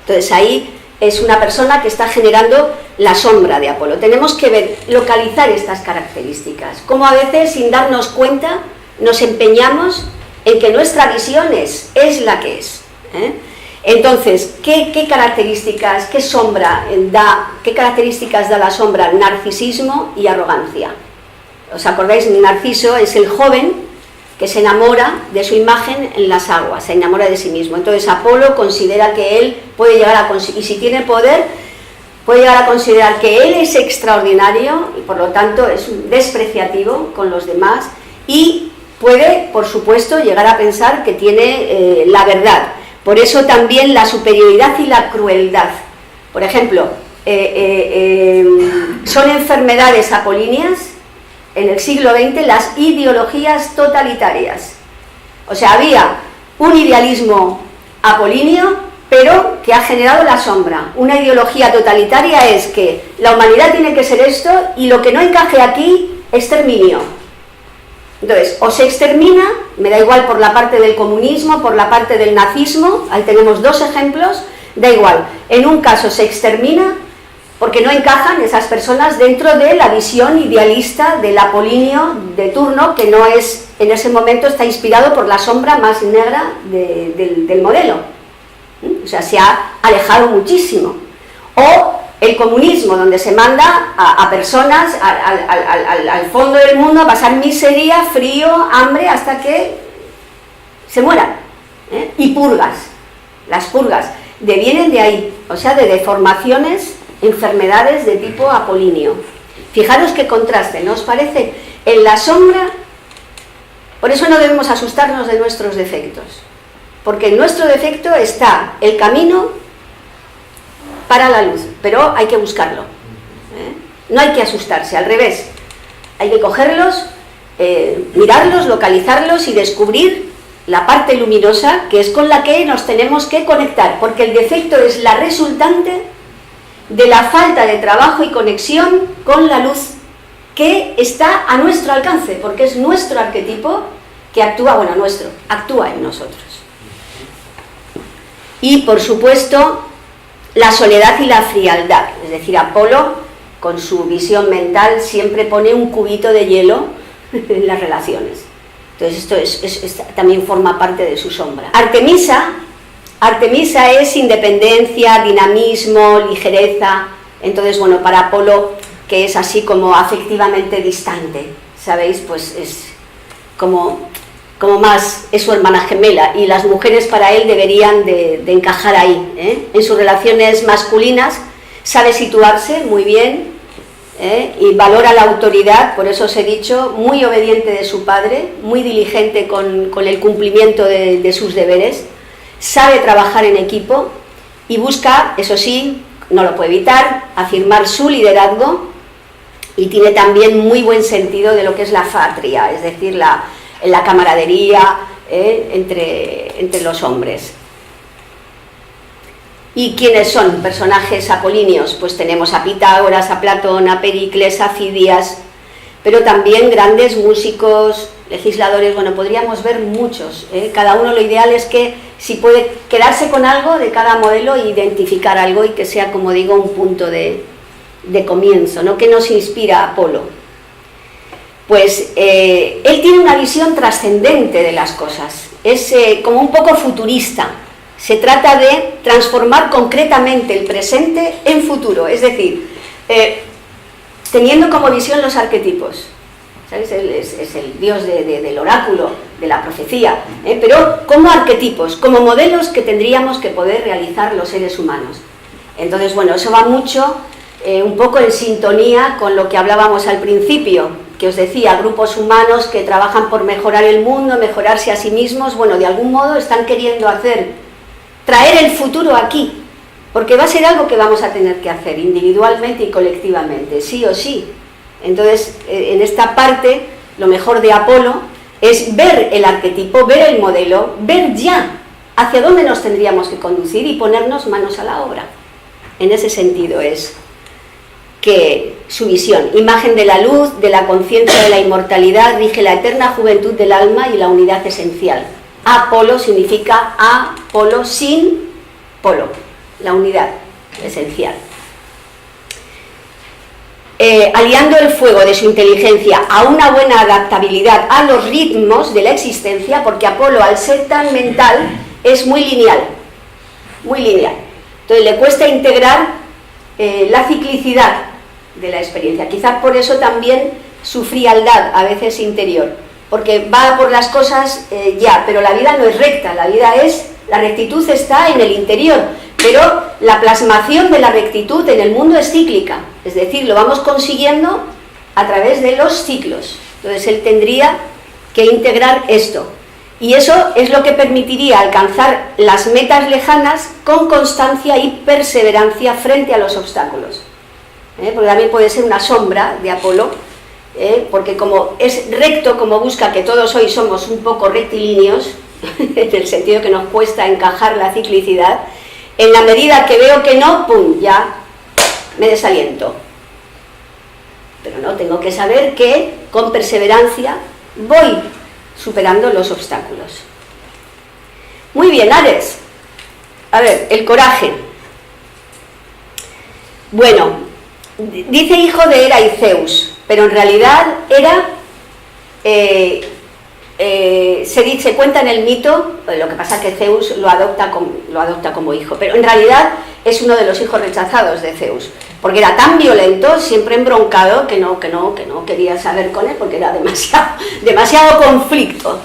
Entonces ahí es una persona que está generando la sombra de Apolo. Tenemos que localizar estas características, como a veces sin darnos cuenta nos empeñamos en que nuestra visión es la que es. Entonces, ¿qué características, qué características da la sombra? Narcisismo y arrogancia. ¿Os acordáis? Narciso es el joven que se enamora de su imagen en las aguas, se enamora de sí mismo. Entonces Apolo considera que él puede llegar a conseguir, y si tiene poder, puede llegar a considerar que él es extraordinario y por lo tanto es un despreciativo con los demás, y puede, por supuesto, llegar a pensar que tiene la verdad. Por eso también la superioridad y la crueldad. Por ejemplo, son enfermedades apolíneas en el siglo XX las ideologías totalitarias. O sea, había un idealismo apolíneo, pero que ha generado la sombra. Una ideología totalitaria es que la humanidad tiene que ser esto y lo que no encaje aquí, exterminio. Entonces, o se extermina, me da igual por la parte del comunismo, por la parte del nazismo, ahí tenemos dos ejemplos, da igual. En un caso se extermina porque no encajan esas personas dentro de la visión idealista del apolíneo de turno, que no es, en ese momento está inspirado por la sombra más negra del modelo. O sea, se ha alejado muchísimo. O el comunismo, donde se manda a personas al fondo del mundo a pasar miseria, frío, hambre, hasta que se mueran. Y purgas. Las purgas vienen de ahí, o sea, de deformaciones, enfermedades de tipo apolíneo. Fijaros qué contraste, ¿no os parece? En la sombra, por eso no debemos asustarnos de nuestros defectos, porque en nuestro defecto está el camino para la luz, pero hay que buscarlo. No hay que asustarse, al revés, hay que cogerlos, mirarlos, localizarlos y descubrir la parte luminosa, que es con la que nos tenemos que conectar, porque el defecto es la resultante de la falta de trabajo y conexión con la luz que está a nuestro alcance, porque es nuestro arquetipo que actúa, actúa en nosotros. Y por supuesto, la soledad y la frialdad, es decir, Apolo, con su visión mental, siempre pone un cubito de hielo en las relaciones. Entonces esto también forma parte de su sombra. Artemisa es independencia, dinamismo, ligereza. Entonces, para Apolo, que es así como afectivamente distante, ¿sabéis? Pues es como como más es su hermana gemela, y las mujeres para él deberían de encajar ahí, ¿eh? En sus relaciones masculinas sabe situarse muy bien, y valora la autoridad, por eso os he dicho, muy obediente de su padre, muy diligente con el cumplimiento de sus deberes, sabe trabajar en equipo y busca, eso sí, no lo puede evitar, afirmar su liderazgo, y tiene también muy buen sentido de lo que es la patria, es decir, la camaradería entre los hombres. ¿Y quiénes son personajes apolíneos? Pues tenemos a Pitágoras, a Platón, a Pericles, a Fidias, pero también grandes músicos, legisladores, bueno, podríamos ver muchos, cada uno. Lo ideal es que si puede quedarse con algo de cada modelo e identificar algo, y que sea, como digo, un punto de comienzo, ¿no? ¿Qué nos inspira a Apolo? Pues él tiene una visión trascendente de las cosas, es como un poco futurista. Se trata de transformar concretamente el presente en futuro, es decir, teniendo como visión los arquetipos, ¿sabes? Él es el dios del oráculo, de la profecía, pero como arquetipos, como modelos que tendríamos que poder realizar los seres humanos. Entonces, bueno, eso va mucho, un poco en sintonía con lo que hablábamos al principio, que os decía, grupos humanos que trabajan por mejorar el mundo, mejorarse a sí mismos. Bueno, de algún modo están queriendo traer el futuro aquí, porque va a ser algo que vamos a tener que hacer individualmente y colectivamente, sí o sí. Entonces, en esta parte, lo mejor de Apolo es ver el arquetipo, ver el modelo, ver ya hacia dónde nos tendríamos que conducir y ponernos manos a la obra. En ese sentido es que su visión, imagen de la luz, de la conciencia de la inmortalidad, rige la eterna juventud del alma y la unidad esencial. Apolo significa Apolo sin polo, la unidad esencial. Aliando el fuego de su inteligencia a una buena adaptabilidad a los ritmos de la existencia, porque Apolo, al ser tan mental, es muy lineal, entonces le cuesta integrar la ciclicidad de la experiencia, quizás por eso también su frialdad a veces interior, porque va por las cosas pero la vida no es recta, la rectitud está en el interior, pero la plasmación de la rectitud en el mundo es cíclica, es decir, lo vamos consiguiendo a través de los ciclos. Entonces él tendría que integrar esto, y eso es lo que permitiría alcanzar las metas lejanas con constancia y perseverancia frente a los obstáculos, porque también puede ser una sombra de Apolo, porque como es recto, como busca, que todos hoy somos un poco rectilíneos, en el sentido que nos cuesta encajar la ciclicidad, en la medida que veo que no, ¡pum!, ya me desaliento. Pero no, tengo que saber que con perseverancia voy superando los obstáculos. Muy bien, Ares. A ver, el coraje. Bueno, dice hijo de Hera y Zeus, pero en realidad Hera se cuenta en el mito, lo que pasa es que Zeus lo adopta como hijo, pero en realidad es uno de los hijos rechazados de Zeus, porque era tan violento, siempre embroncado, que no quería saber con él, porque era demasiado conflicto,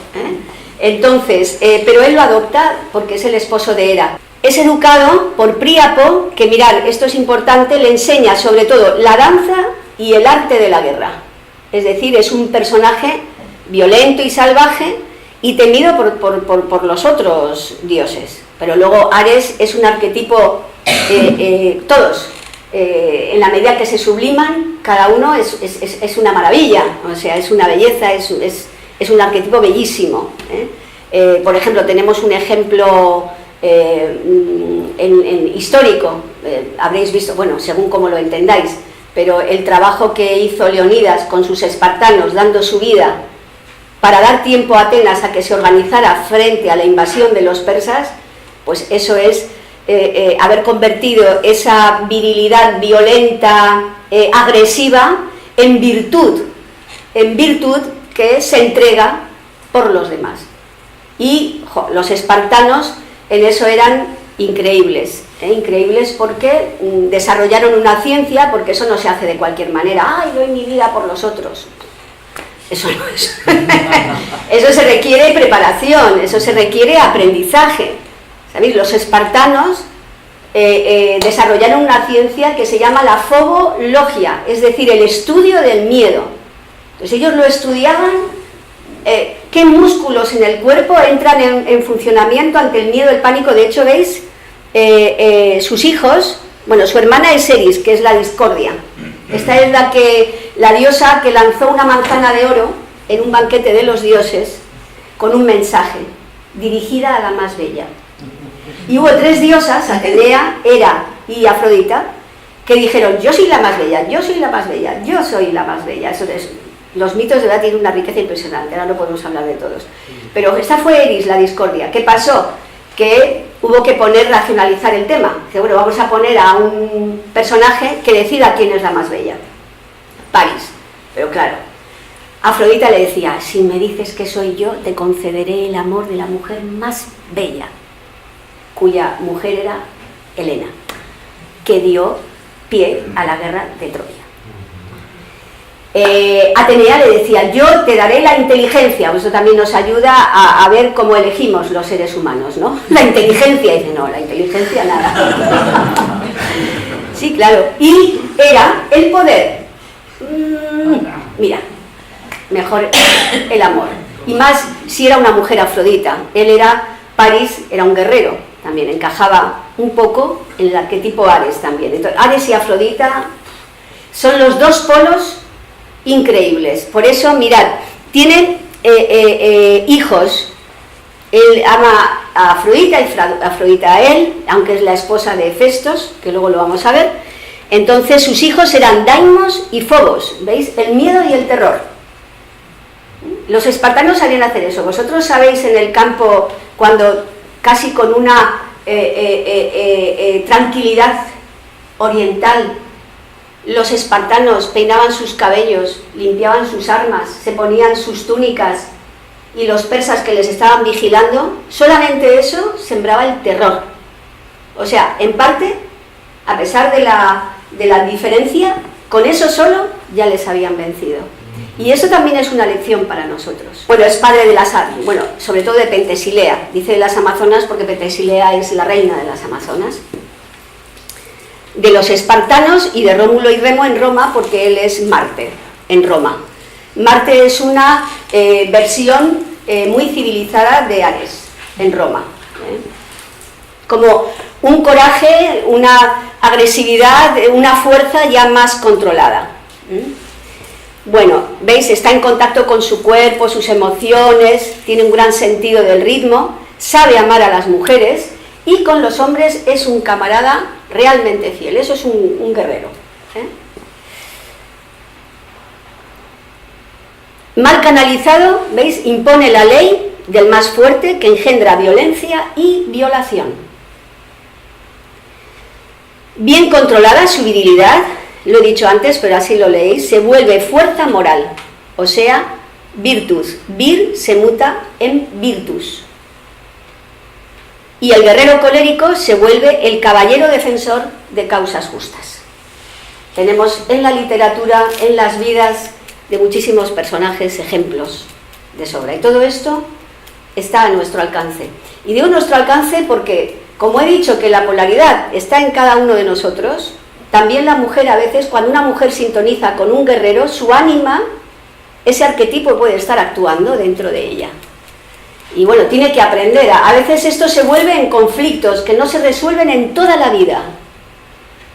Entonces, pero él lo adopta porque es el esposo de Hera. Es educado por Príapo, que mirad, esto es importante, le enseña sobre todo la danza y el arte de la guerra. Es decir, es un personaje violento y salvaje y temido por los otros dioses. Pero luego Ares es un arquetipo, todos, en la medida que se subliman, cada uno es una maravilla, o sea, es una belleza, es un arquetipo bellísimo. Por ejemplo, tenemos un ejemplo histórico, habréis visto, bueno, según como lo entendáis, pero el trabajo que hizo Leonidas con sus espartanos, dando su vida para dar tiempo a Atenas a que se organizara frente a la invasión de los persas, pues eso es haber convertido esa virilidad violenta, agresiva, en virtud que se entrega por los demás. Y los espartanos en eso eran increíbles, increíbles porque desarrollaron una ciencia, porque eso no se hace de cualquier manera, ¡ay, doy mi vida por los otros! Eso no es. Eso se requiere preparación, eso se requiere aprendizaje. ¿Sabéis? Los espartanos desarrollaron una ciencia que se llama la fobologia, es decir, el estudio del miedo. Entonces ellos lo estudiaban, qué músculos en el cuerpo entran en funcionamiento ante el miedo, el pánico. De hecho, veis, sus hijos, bueno, su hermana es Eris, que es la discordia. Esta es la diosa que lanzó una manzana de oro en un banquete de los dioses con un mensaje, dirigida a la más bella. Y hubo 3 diosas, Atenea, Hera y Afrodita, que dijeron, yo soy la más bella, yo soy la más bella, yo soy la más bella. Eso es, los mitos de verdad tienen una riqueza impresionante, ahora no podemos hablar de todos. Pero esta fue Eris, la discordia. ¿Qué pasó? Que hubo que racionalizar el tema. Que bueno, vamos a poner a un personaje que decida quién es la más bella. París. Pero claro, Afrodita le decía, si me dices que soy yo, te concederé el amor de la mujer más bella, cuya mujer era Helena, que dio pie a la guerra de Troya. Atenea le decía, yo te daré la inteligencia. Eso también nos ayuda a ver cómo elegimos los seres humanos, ¿no? La inteligencia, y dice, no, la inteligencia nada. Sí, claro. Y era el poder. Mira, mejor el amor. Y más si era una mujer Afrodita. París era un guerrero, también encajaba un poco en el arquetipo Ares también. Entonces, Ares y Afrodita son los 2 polos increíbles. Por eso, mirad, tienen hijos. Él ama a Afrodita y Afrodita a él, aunque es la esposa de Hefestos, que luego lo vamos a ver. Entonces sus hijos eran Deimos y Fobos, ¿veis? El miedo y el terror. Los espartanos sabían hacer eso. Vosotros sabéis en el campo, cuando casi con una tranquilidad oriental, los espartanos peinaban sus cabellos, limpiaban sus armas, se ponían sus túnicas, y los persas que les estaban vigilando, solamente eso sembraba el terror. O sea, en parte, a pesar de la diferencia, con eso solo ya les habían vencido. Y eso también es una lección para nosotros. Bueno, es padre de sobre todo de Pentesilea, dice de las Amazonas porque Pentesilea es la reina de las Amazonas. De los espartanos y de Rómulo y Remo en Roma, porque él es Marte, en Roma. Marte es una versión muy civilizada de Ares, en Roma. Como un coraje, una agresividad, una fuerza ya más controlada. Bueno, veis, está en contacto con su cuerpo, sus emociones, tiene un gran sentido del ritmo, sabe amar a las mujeres, y con los hombres es un camarada realmente fiel. Eso es un guerrero. Mal canalizado, ¿veis? Impone la ley del más fuerte, que engendra violencia y violación. Bien controlada su virilidad, lo he dicho antes, pero así lo leéis, se vuelve fuerza moral, o sea, virtus. Vir se muta en virtus. Y el guerrero colérico se vuelve el caballero defensor de causas justas. Tenemos en la literatura, en las vidas de muchísimos personajes, ejemplos de sobra. Y todo esto está a nuestro alcance. Y digo nuestro alcance porque, como he dicho que la polaridad está en cada uno de nosotros, también la mujer a veces, cuando una mujer sintoniza con un guerrero, su ánima, ese arquetipo puede estar actuando dentro de ella. Y bueno, tiene que aprender. A veces esto se vuelve en conflictos que no se resuelven en toda la vida.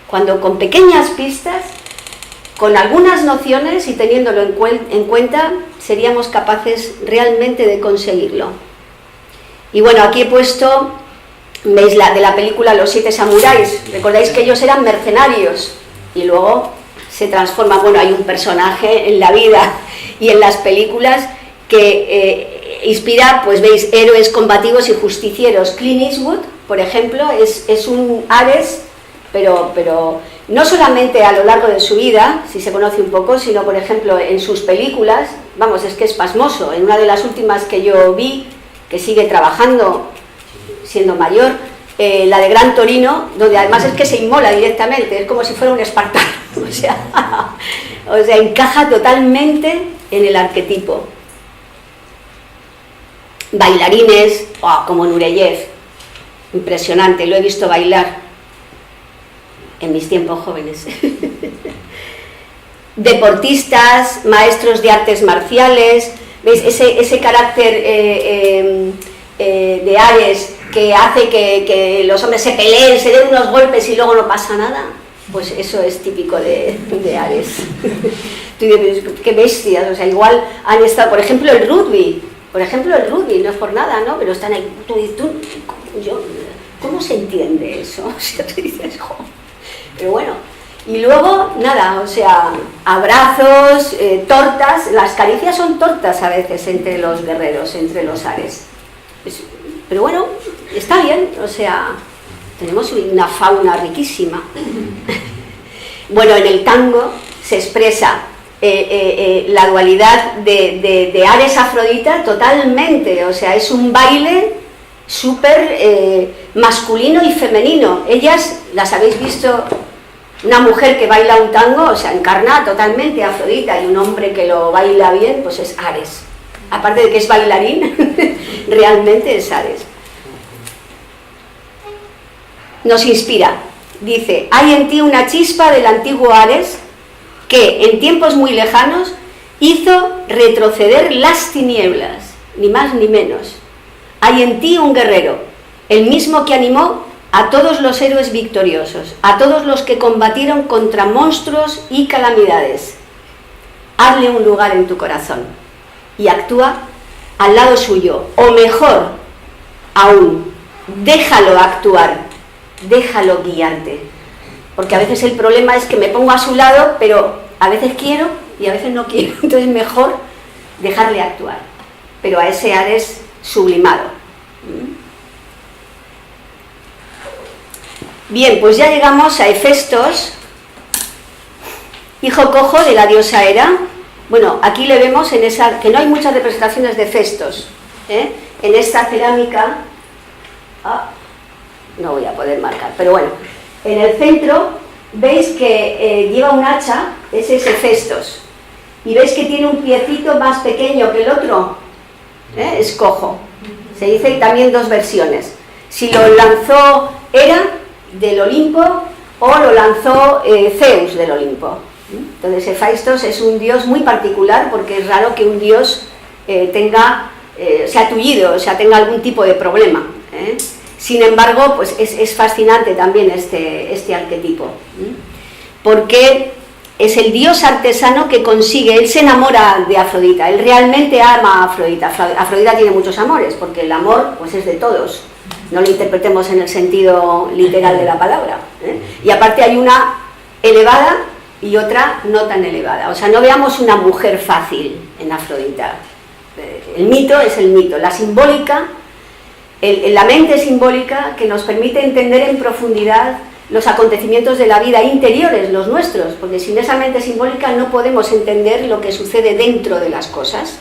Cuando con pequeñas pistas, con algunas nociones y teniéndolo en cuenta, seríamos capaces realmente de conseguirlo. Y bueno, aquí he puesto, veis, de la película Los 7 samuráis. Recordáis que ellos eran mercenarios y luego se transforman. Bueno, hay un personaje en la vida y en las películas que inspira, pues veis, héroes combativos y justicieros. Clint Eastwood, por ejemplo, es un Ares, pero no solamente a lo largo de su vida, si se conoce un poco, sino, por ejemplo, en sus películas. Vamos, es que es pasmoso. En una de las últimas que yo vi, que sigue trabajando, siendo mayor, la de Gran Torino, donde además es que se inmola directamente, es como si fuera un espartano. O sea, encaja totalmente en el arquetipo. Bailarines, como Nureyev, impresionante, lo he visto bailar en mis tiempos jóvenes. Deportistas, maestros de artes marciales, ¿veis? Ese carácter de Ares que hace que los hombres se peleen, se den unos golpes y luego no pasa nada, pues eso es típico de Ares. Tú dices, qué bestias, o sea, igual han estado, por ejemplo, el rugby, no es por nada, ¿no? Pero están ahí, ¿cómo se entiende eso? O sea, tú dices, joder. Pero bueno, y luego, nada, o sea, abrazos, tortas, las caricias son tortas a veces entre los guerreros, entre los Ares. Pero bueno, está bien, o sea, tenemos una fauna riquísima. Bueno, en el tango se expresa la dualidad de Ares Afrodita totalmente, o sea, es un baile súper masculino y femenino. Ellas, las habéis visto, una mujer que baila un tango, o sea, encarna totalmente a Afrodita, y un hombre que lo baila bien, pues es Ares. Aparte de que es bailarín, realmente es Ares. Nos inspira, dice, hay en ti una chispa del antiguo Ares que en tiempos muy lejanos hizo retroceder las tinieblas, ni más ni menos. Hay en ti un guerrero, el mismo que animó a todos los héroes victoriosos, a todos los que combatieron contra monstruos y calamidades. Hazle un lugar en tu corazón y actúa al lado suyo, o mejor aún, déjalo actuar, déjalo guiarte, porque a veces el problema es que me pongo a su lado, pero a veces quiero y a veces no quiero, entonces mejor dejarle actuar, pero a ese Ares sublimado. Bien, pues ya llegamos a Hefestos, hijo cojo de la diosa Hera. Bueno, aquí le vemos en esa, que no hay muchas representaciones de Hefestos, en esta cerámica, no voy a poder marcar, pero bueno, en el centro veis que lleva un hacha, ese es Hefestos, y veis que tiene un piecito más pequeño que el otro, es cojo. Se dice también dos versiones, si lo lanzó Hera del Olimpo o lo lanzó Zeus del Olimpo. Entonces Hefestos es un dios muy particular, porque es raro que un dios sea tullido, o sea, tenga algún tipo de problema. Sin embargo, pues es fascinante también este arquetipo, porque es el dios artesano que consigue, él se enamora de Afrodita, él realmente ama a Afrodita. Afrodita tiene muchos amores, porque el amor pues es de todos, no lo interpretemos en el sentido literal de la palabra, y aparte hay una elevada y otra no tan elevada, o sea, no veamos una mujer fácil en Afrodita. El mito es el mito, la simbólica, la mente simbólica que nos permite entender en profundidad los acontecimientos de la vida interiores, los nuestros, porque sin esa mente simbólica no podemos entender lo que sucede dentro de las cosas.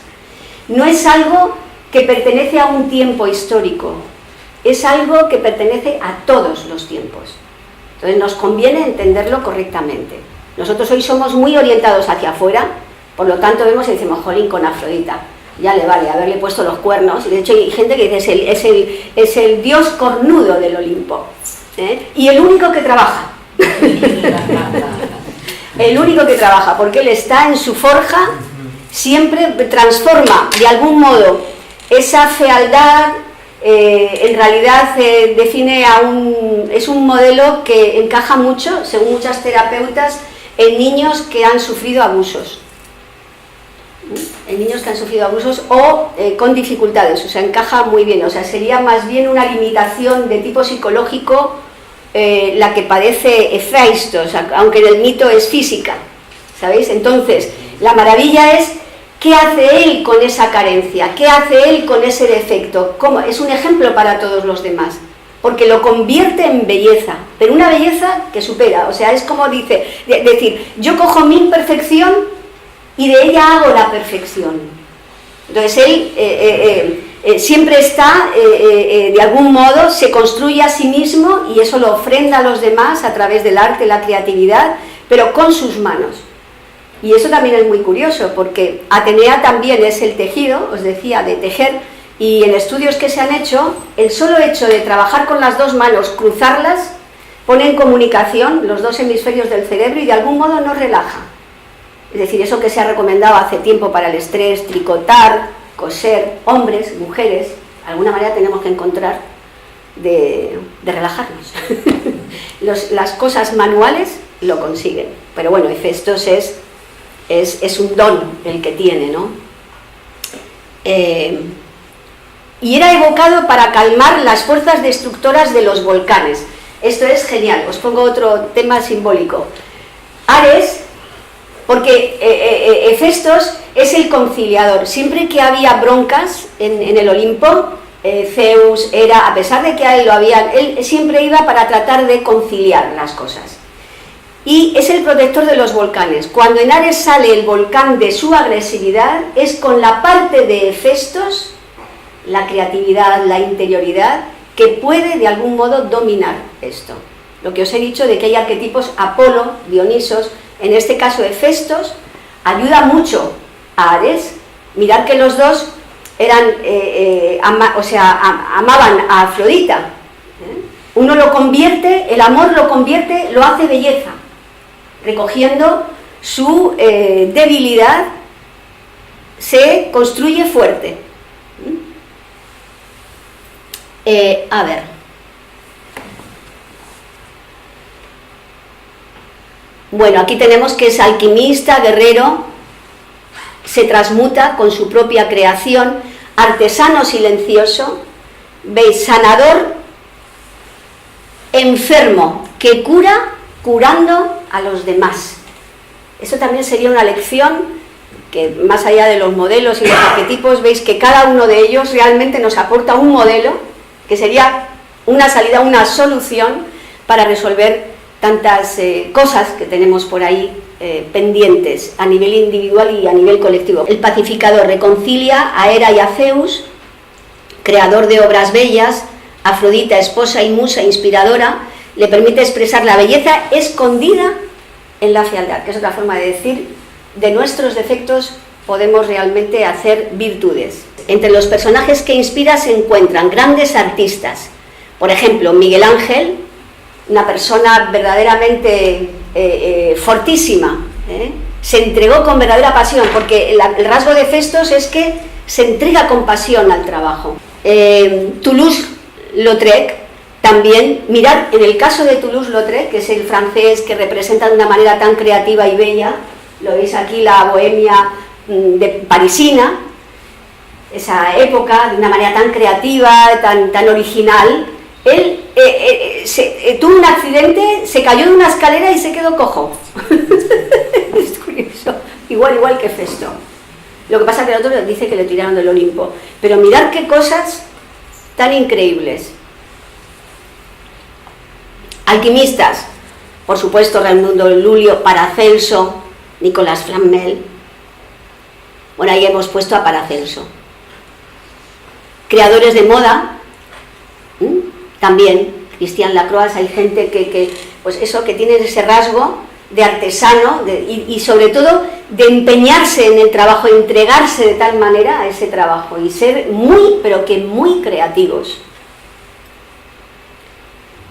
No es algo que pertenece a un tiempo histórico, es algo que pertenece a todos los tiempos. Entonces nos conviene entenderlo correctamente. Nosotros hoy somos muy orientados hacia afuera, por lo tanto vemos y decimos, jolín, con Afrodita, ya le vale haberle puesto los cuernos. De hecho hay gente que dice, es el dios cornudo del Olimpo, y el único que trabaja. El único que trabaja, porque él está en su forja, siempre transforma de algún modo esa fealdad. En realidad define es un modelo que encaja mucho, según muchas terapeutas, en niños que han sufrido abusos. En niños que han sufrido abusos o con dificultades, o sea, encaja muy bien, o sea, sería más bien una limitación de tipo psicológico la que padece Hefestos, aunque en el mito es física, ¿sabéis? Entonces, la maravilla es ¿qué hace él con esa carencia? ¿Qué hace él con ese defecto? ¿Cómo? Es un ejemplo para todos los demás, porque lo convierte en belleza, pero una belleza que supera, o sea, es como decir, yo cojo mi imperfección y de ella hago la perfección. Entonces él siempre está, de algún modo, se construye a sí mismo y eso lo ofrenda a los demás a través del arte, la creatividad, pero con sus manos. Y eso también es muy curioso, porque Atenea también es el tejido, os decía, de tejer, y en estudios que se han hecho, el solo hecho de trabajar con las dos manos, cruzarlas, pone en comunicación los dos hemisferios del cerebro y de algún modo nos relaja. Es decir, eso que se ha recomendado hace tiempo para el estrés, tricotar, coser, hombres, mujeres, de alguna manera tenemos que encontrar de relajarnos. Las cosas manuales lo consiguen, pero bueno, Hefestos es un don el que tiene, ¿no? Y era evocado para calmar las fuerzas destructoras de los volcanes. Esto es genial, os pongo otro tema simbólico. Ares, porque Hefestos es el conciliador. Siempre que había broncas en el Olimpo, Zeus, Hera, a pesar de que a él lo habían, él siempre iba para tratar de conciliar las cosas. Y es el protector de los volcanes. Cuando en Ares sale el volcán de su agresividad, es con la parte de Hefestos, la creatividad, la interioridad, que puede de algún modo dominar esto. Lo que os he dicho de que hay arquetipos, Apolo, Dionisos, en este caso Hefestos, ayuda mucho a Ares. Mirad que los dos eran, amaban a Afrodita. Uno lo convierte, el amor lo convierte, lo hace belleza, recogiendo su debilidad, se construye fuerte. A ver, bueno, aquí tenemos que es alquimista, guerrero, se transmuta con su propia creación, artesano silencioso, veis, sanador, enfermo, que cura curando a los demás. Eso también sería una lección que, más allá de los modelos y los arquetipos, veis que cada uno de ellos realmente nos aporta un modelo que sería una salida, una solución para resolver tantas cosas que tenemos por ahí pendientes a nivel individual y a nivel colectivo. El pacificador reconcilia a Hera y a Zeus, creador de obras bellas, Afrodita, esposa y musa inspiradora, le permite expresar la belleza escondida en la fealdad, que es otra forma de decir, de nuestros defectos podemos realmente hacer virtudes. Entre los personajes que inspira se encuentran grandes artistas, por ejemplo, Miguel Ángel, una persona verdaderamente fortísima, se entregó con verdadera pasión, porque el rasgo de Hefestos es que se entrega con pasión al trabajo. Toulouse-Lautrec también, mirad, en el caso de Toulouse-Lautrec, que es el francés que representa de una manera tan creativa y bella, lo veis aquí, la bohemia parisina, esa época, de una manera tan creativa, tan original. Él tuvo un accidente, se cayó de una escalera y se quedó cojo. Es curioso, igual que Hefesto. Lo que pasa es que el otro dice que le tiraron del Olimpo. Pero mirad qué cosas tan increíbles. Alquimistas, por supuesto, Raimundo Lulio, Paracelso, Nicolás Flamel. Bueno, ahí hemos puesto a Paracelso. Creadores de moda, también, Christian Lacroix, hay gente pues eso, que tiene ese rasgo de artesano y sobre todo de empeñarse en el trabajo, entregarse de tal manera a ese trabajo y ser muy, pero que muy creativos.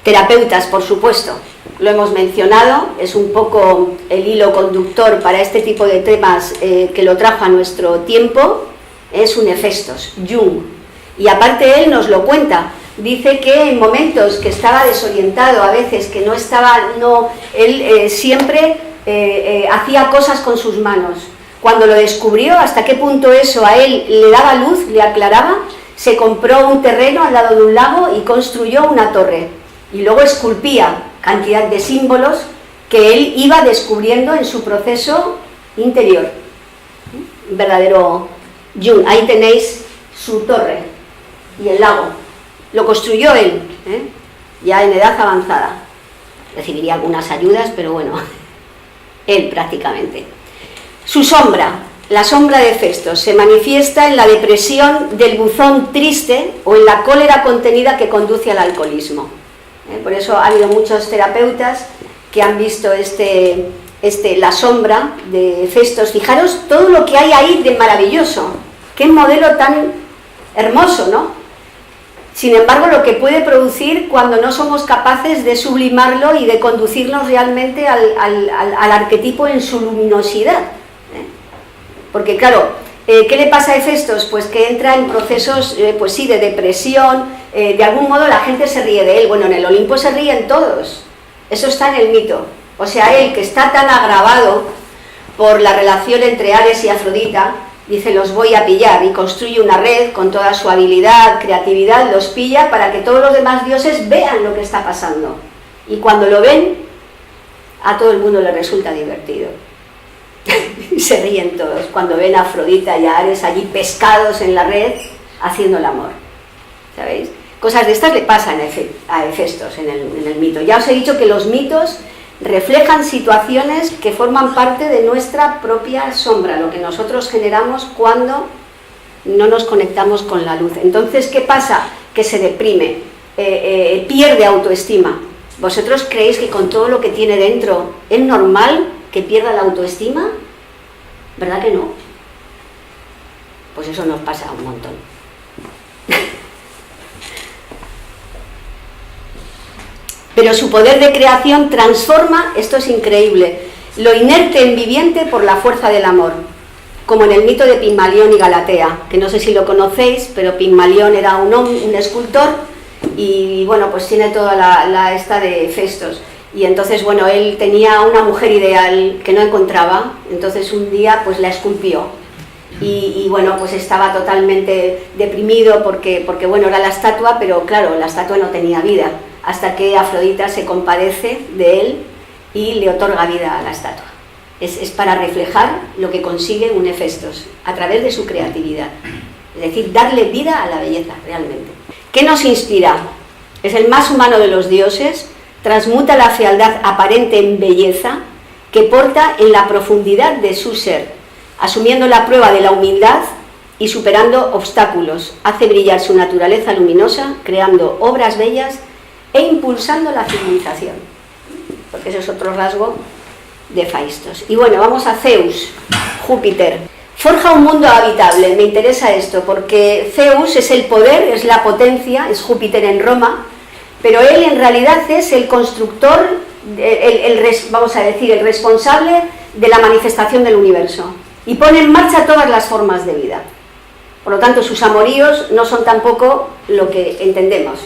Terapeutas, por supuesto, lo hemos mencionado, es un poco el hilo conductor para este tipo de temas que lo trajo a nuestro tiempo, es un Hefestos, Jung, y aparte él nos lo cuenta. Dice que en momentos que estaba desorientado, a veces que no estaba, él siempre hacía cosas con sus manos. Cuando lo descubrió, hasta qué punto eso a él le daba luz, le aclaraba, se compró un terreno al lado de un lago y construyó una torre. Y luego esculpía cantidad de símbolos que él iba descubriendo en su proceso interior. Verdadero Jung. Ahí tenéis su torre y el lago. Lo construyó él, ya en edad avanzada. Recibiría algunas ayudas, pero bueno, él prácticamente. Su sombra, la sombra de Hefestos, se manifiesta en la depresión del buzón triste o en la cólera contenida que conduce al alcoholismo. Por eso ha habido muchos terapeutas que han visto este la sombra de Hefestos. Fijaros todo lo que hay ahí de maravilloso. Qué modelo tan hermoso, ¿no? Sin embargo, lo que puede producir cuando no somos capaces de sublimarlo y de conducirnos realmente al arquetipo en su luminosidad, ¿eh? Porque claro, ¿qué le pasa a Hefestos? Pues que entra en procesos, pues sí, de depresión, de algún modo la gente se ríe de él. Bueno, en el Olimpo se ríen todos, eso está en el mito. O sea, él que está tan agravado por la relación entre Ares y Afrodita, dice, los voy a pillar, y construye una red con toda su habilidad, creatividad, los pilla para que todos los demás dioses vean lo que está pasando. Y cuando lo ven, a todo el mundo le resulta divertido. Se ríen todos cuando ven a Afrodita y a Ares allí pescados en la red haciendo el amor. ¿Sabéis? Cosas de estas le pasan a Hefestos en el mito. Ya os he dicho que los mitos reflejan situaciones que forman parte de nuestra propia sombra, lo que nosotros generamos cuando no nos conectamos con la luz. Entonces, ¿qué pasa? Que se deprime, pierde autoestima. ¿Vosotros creéis que con todo lo que tiene dentro es normal que pierda la autoestima? ¿Verdad que no? Pues eso nos pasa un montón. Pero su poder de creación transforma, esto es increíble, lo inerte en viviente por la fuerza del amor, como en el mito de Pigmalión y Galatea, que no sé si lo conocéis, pero Pigmalión era un escultor y bueno, pues tiene toda la esta de Hefestos. Y entonces, bueno, él tenía una mujer ideal que no encontraba, entonces un día pues la esculpió. Y bueno, pues estaba totalmente deprimido porque bueno, era la estatua, pero claro, la estatua no tenía vida, hasta que Afrodita se compadece de él y le otorga vida a la estatua. Es para reflejar lo que consigue un Hefestos a través de su creatividad, es decir, darle vida a la belleza realmente. ¿Qué nos inspira? Es el más humano de los dioses, transmuta la fealdad aparente en belleza que porta en la profundidad de su ser, asumiendo la prueba de la humildad y superando obstáculos, hace brillar su naturaleza luminosa, creando obras bellas e impulsando la civilización, porque ese es otro rasgo de Hefestos. Y bueno, vamos a Zeus, Júpiter. Forja un mundo habitable, me interesa esto, porque Zeus es el poder, es la potencia, es Júpiter en Roma, pero él en realidad es el constructor, vamos a decir, el responsable de la manifestación del universo, y pone en marcha todas las formas de vida. Por lo tanto, sus amoríos no son tampoco lo que entendemos,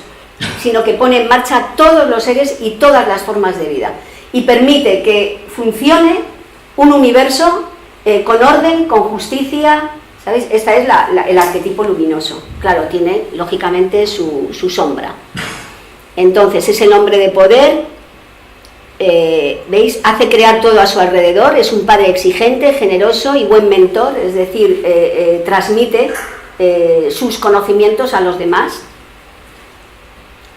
sino que pone en marcha todos los seres y todas las formas de vida, y permite que funcione un universo con orden, con justicia, ¿sabéis? Este es el arquetipo luminoso. Claro, tiene lógicamente su sombra. Entonces, es el hombre de poder, ¿veis? Hace crear todo a su alrededor, es un padre exigente, generoso y buen mentor, es decir, transmite sus conocimientos a los demás.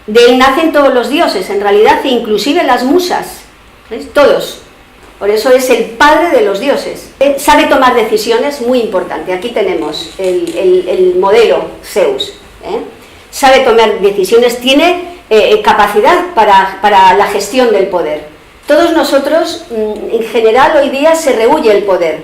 De él nacen todos los dioses, en realidad, e inclusive las musas, ¿veis? Todos. Por eso es el padre de los dioses. Sabe tomar decisiones, muy importante. Aquí tenemos el modelo Zeus. Sabe tomar decisiones, tiene capacidad para la gestión del poder. Todos nosotros, en general, hoy día se rehúye el poder,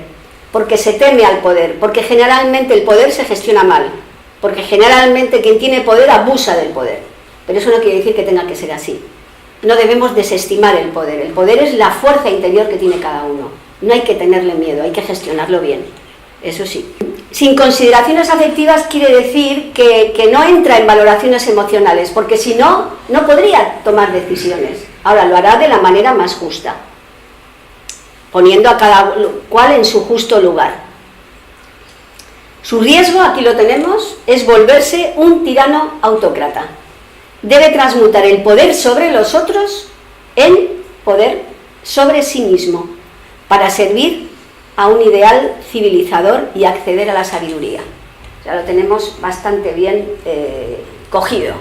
porque se teme al poder, porque generalmente el poder se gestiona mal, porque generalmente quien tiene poder abusa del poder. Pero eso no quiere decir que tenga que ser así. No debemos desestimar el poder es la fuerza interior que tiene cada uno, no hay que tenerle miedo, hay que gestionarlo bien, eso sí. Sin consideraciones afectivas quiere decir que no entra en valoraciones emocionales, porque si no, no podría tomar decisiones. Ahora lo hará de la manera más justa, poniendo a cada cual en su justo lugar. Su riesgo, aquí lo tenemos, es volverse un tirano autócrata. Debe transmutar el poder sobre los otros en poder sobre sí mismo, para servir a un ideal civilizador y acceder a la sabiduría. Ya lo tenemos bastante bien cogido.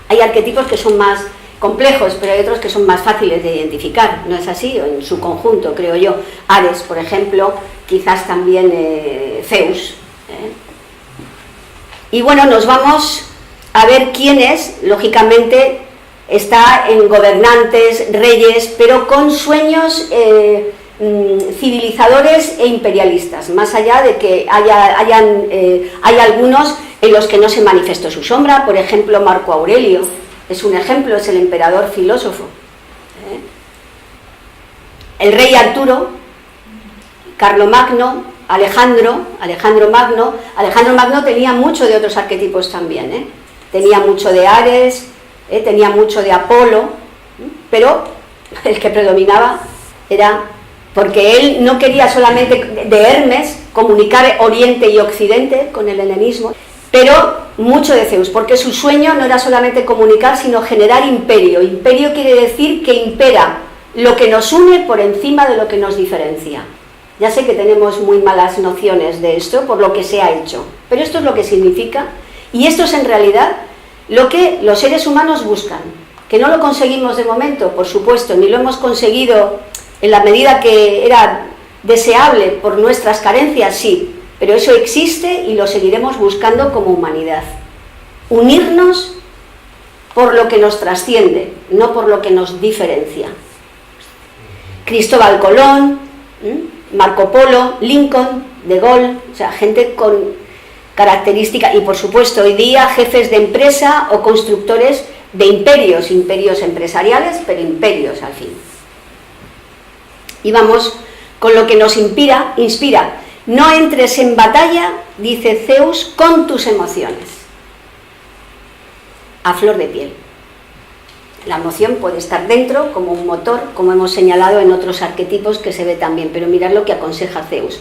Hay arquetipos que son más complejos, pero hay otros que son más fáciles de identificar, ¿no es así? O en su conjunto, creo yo. Ares, por ejemplo, quizás también Zeus. Y bueno, nos vamos a ver quién es, lógicamente, está en gobernantes, reyes, pero con sueños civilizadores e imperialistas, más allá de que hay algunos en los que no se manifestó su sombra. Por ejemplo, Marco Aurelio es un ejemplo, es el emperador filósofo. El rey Arturo, Carlomagno, Alejandro Magno tenía mucho de otros arquetipos también, tenía mucho de Ares, tenía mucho de Apolo, pero el que predominaba era, porque él no quería solamente de Hermes comunicar Oriente y Occidente con el helenismo, pero mucho de Zeus, porque su sueño no era solamente comunicar, sino generar imperio. Imperio quiere decir que impera lo que nos une por encima de lo que nos diferencia. Ya sé que tenemos muy malas nociones de esto por lo que se ha hecho, pero esto es lo que significa, y esto es en realidad lo que los seres humanos buscan. Que no lo conseguimos de momento, por supuesto, ni lo hemos conseguido en la medida que era deseable por nuestras carencias, sí, pero eso existe y lo seguiremos buscando como humanidad. Unirnos por lo que nos trasciende, no por lo que nos diferencia. Cristóbal Colón, Marco Polo, Lincoln, De Gaulle, o sea, gente con características, y por supuesto hoy día jefes de empresa o constructores de imperios empresariales, pero imperios al fin. Y vamos con lo que nos inspira. No entres en batalla, dice Zeus, con tus emociones. A flor de piel. La emoción puede estar dentro como un motor, como hemos señalado en otros arquetipos que se ve también, pero mirad lo que aconseja Zeus.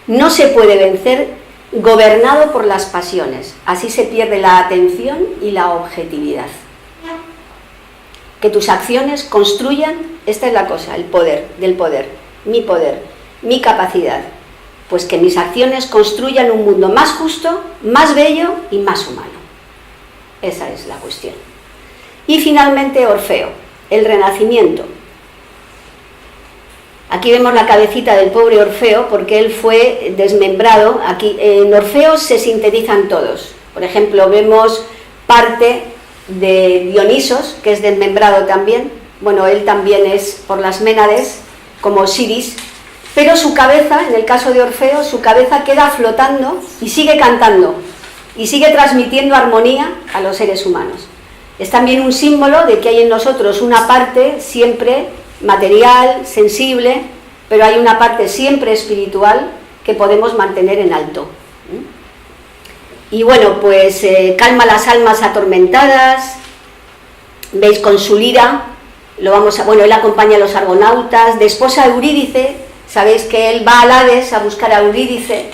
No se puede vencer gobernado por las pasiones, así se pierde la atención y la objetividad. Que tus acciones construyan, esta es la cosa, el poder, mi capacidad, pues que mis acciones construyan un mundo más justo, más bello y más humano. Esa es la cuestión. Y finalmente Orfeo, el renacimiento. Aquí vemos la cabecita del pobre Orfeo porque él fue desmembrado. Aquí en Orfeo se sintetizan todos. Por ejemplo, vemos parte de Dionisos, que es desmembrado también. Bueno, él también es por las Ménades, como Osiris, pero su cabeza, en el caso de Orfeo, su cabeza queda flotando y sigue cantando y sigue transmitiendo armonía a los seres humanos. Es también un símbolo de que hay en nosotros una parte siempre material, sensible, pero hay una parte siempre espiritual que podemos mantener en alto. Y bueno, pues calma las almas atormentadas, veis con su lira, él acompaña a los argonautas, desposa a Eurídice, sabéis que él va al Hades a buscar a Eurídice,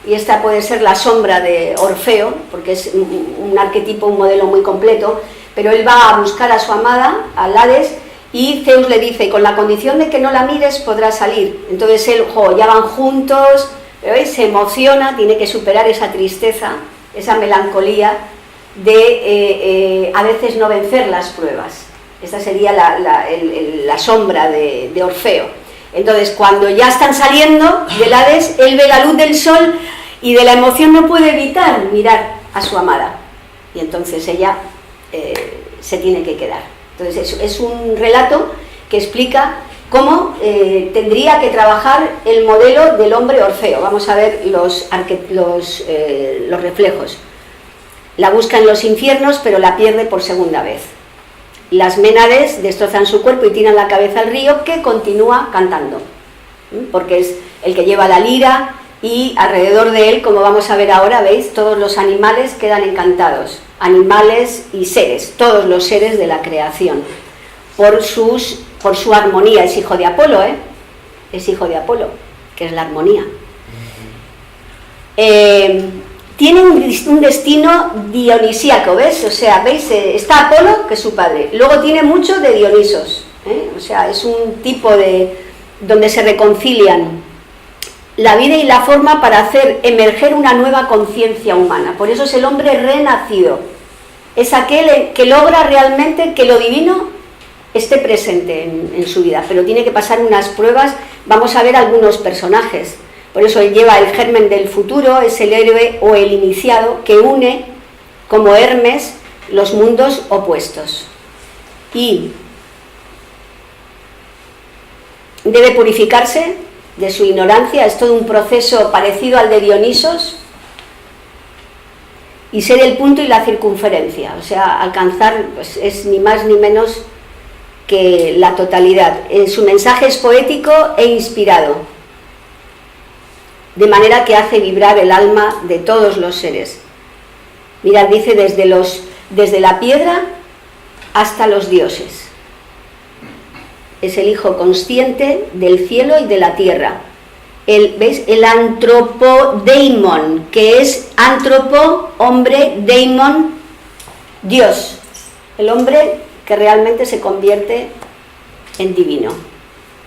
y esta puede ser la sombra de Orfeo, porque es un arquetipo, un modelo muy completo, pero él va a buscar a su amada, al Hades, y Zeus le dice, con la condición de que no la mires podrás salir. Entonces él, ya van juntos, ¿veis? Se emociona, tiene que superar esa tristeza, esa melancolía de a veces no vencer las pruebas. Esta sería la sombra de Orfeo. Entonces cuando ya están saliendo del Hades, él ve la luz del sol y de la emoción no puede evitar mirar a su amada. Y entonces ella se tiene que quedar. Entonces es un relato que explica cómo tendría que trabajar el modelo del hombre Orfeo. Vamos a ver los reflejos. La busca en los infiernos, pero la pierde por segunda vez. Las Ménades destrozan su cuerpo y tiran la cabeza al río, que continúa cantando, porque es el que lleva la lira, y alrededor de él, como vamos a ver ahora, veis, todos los animales quedan encantados, animales y seres, todos los seres de la creación, por su armonía. Es hijo de Apolo, es hijo de Apolo, que es la armonía. Tiene un destino dionisíaco, ¿ves? O sea, ¿veis? Está Apolo, que es su padre, luego tiene mucho de Dionisos, o sea, es un tipo de donde se reconcilian la vida y la forma para hacer emerger una nueva conciencia humana. Por eso es el hombre renacido, es aquel que logra realmente que lo divino esté presente en su vida, pero tiene que pasar unas pruebas. Vamos a ver algunos personajes. Por eso él lleva el germen del futuro, es el héroe o el iniciado que une, como Hermes, los mundos opuestos. y debe purificarse de su ignorancia. Es todo un proceso parecido al de Dionisos, y ser el punto y la circunferencia, o sea, alcanzar, pues, es ni más ni menos que la totalidad. Su mensaje es poético e inspirado, de manera que hace vibrar el alma de todos los seres. Mirad, dice desde la piedra hasta los dioses. Es el hijo consciente del cielo y de la tierra. ¿Veis? El antropodeimon, que es antropo, hombre, deimon, Dios. El hombre que realmente se convierte en divino,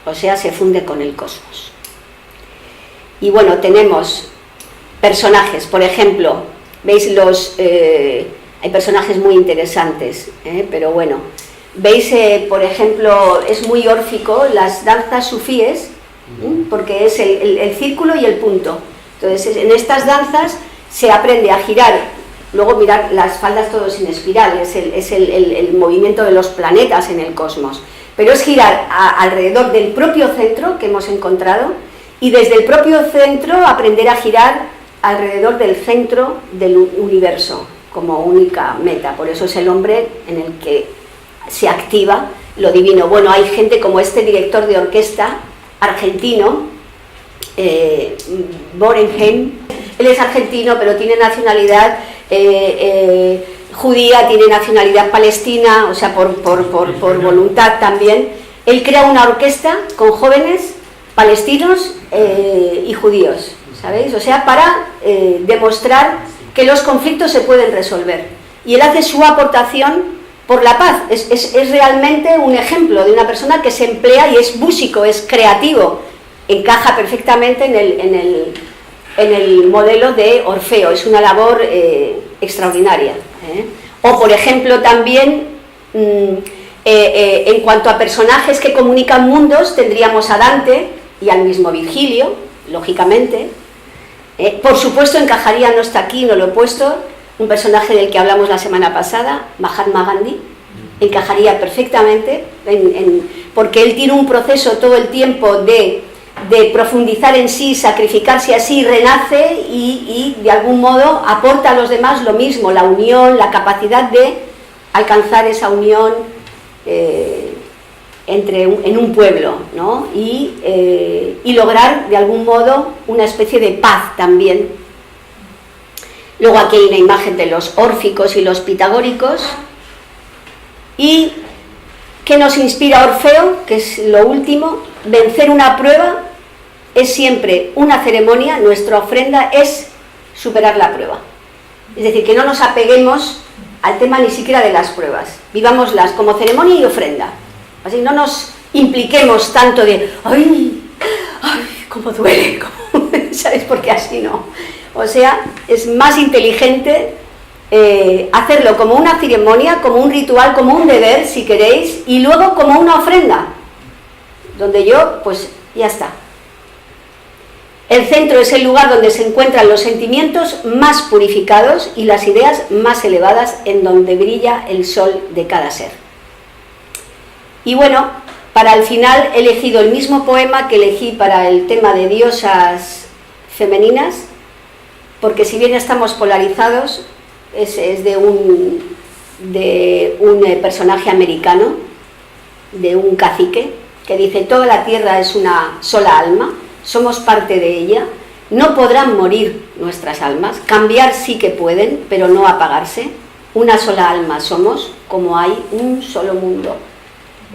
o sea, se funde con el cosmos. Y bueno, tenemos personajes, por ejemplo, ¿veis? Hay personajes muy interesantes, pero bueno, veis, por ejemplo, es muy órfico las danzas sufíes, porque es el círculo y el punto. Entonces, en estas danzas se aprende a girar. Luego, mirad, las faldas todo sin espiral, es el movimiento de los planetas en el cosmos. Pero es girar alrededor del propio centro que hemos encontrado, y desde el propio centro aprender a girar alrededor del centro del universo como única meta. Por eso es el hombre en el que se activa lo divino. Bueno, hay gente como este director de orquesta argentino, Borenheim. Él es argentino, pero tiene nacionalidad judía, tiene nacionalidad palestina, o sea, por voluntad también. Él crea una orquesta con jóvenes palestinos y judíos, ¿sabéis? O sea, para demostrar que los conflictos se pueden resolver. Y él hace su aportación por la paz. Es realmente un ejemplo de una persona que se emplea y es músico, es creativo, encaja perfectamente en el modelo de Orfeo. Es una labor extraordinaria. O, por ejemplo, también en cuanto a personajes que comunican mundos, tendríamos a Dante y al mismo Virgilio, lógicamente. Por supuesto, encajaría, no está aquí, no lo he puesto, un personaje del que hablamos la semana pasada, Mahatma Gandhi, encajaría perfectamente, porque él tiene un proceso todo el tiempo de profundizar en sí, sacrificarse así, renace y de algún modo aporta a los demás lo mismo, la unión, la capacidad de alcanzar esa unión en un pueblo, ¿no? Y lograr de algún modo una especie de paz también. Luego aquí hay una imagen de los órficos y los pitagóricos. ¿Y qué nos inspira Orfeo? Que es lo último. Vencer una prueba es siempre una ceremonia, nuestra ofrenda es superar la prueba. Es decir, que no nos apeguemos al tema ni siquiera de las pruebas, vivámoslas como ceremonia y ofrenda. Así no nos impliquemos tanto de ¡ay! ¡Cómo duele! ¿Sabéis? Porque así no. O sea, es más inteligente hacerlo como una ceremonia, como un ritual, como un deber, si queréis, y luego como una ofrenda, donde yo, pues ya está. El centro es el lugar donde se encuentran los sentimientos más purificados y las ideas más elevadas, en donde brilla el sol de cada ser. Y bueno, para el final he elegido el mismo poema que elegí para el tema de diosas femeninas, porque si bien estamos polarizados, es de un personaje americano, de un cacique, que dice: toda la tierra es una sola alma, somos parte de ella, no podrán morir nuestras almas, cambiar sí que pueden, pero no apagarse, una sola alma somos, como hay un solo mundo.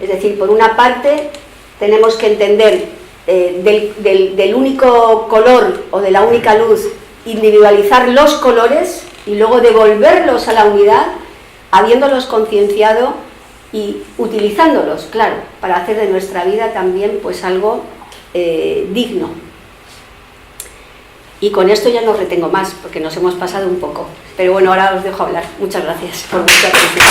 Es decir, por una parte tenemos que entender del único color o de la única luz, individualizar los colores y luego devolverlos a la unidad, habiéndolos concienciado y utilizándolos, claro, para hacer de nuestra vida también pues algo digno. Y con esto ya no retengo más, porque nos hemos pasado un poco. Pero bueno, ahora os dejo hablar. Muchas gracias por vuestra atención.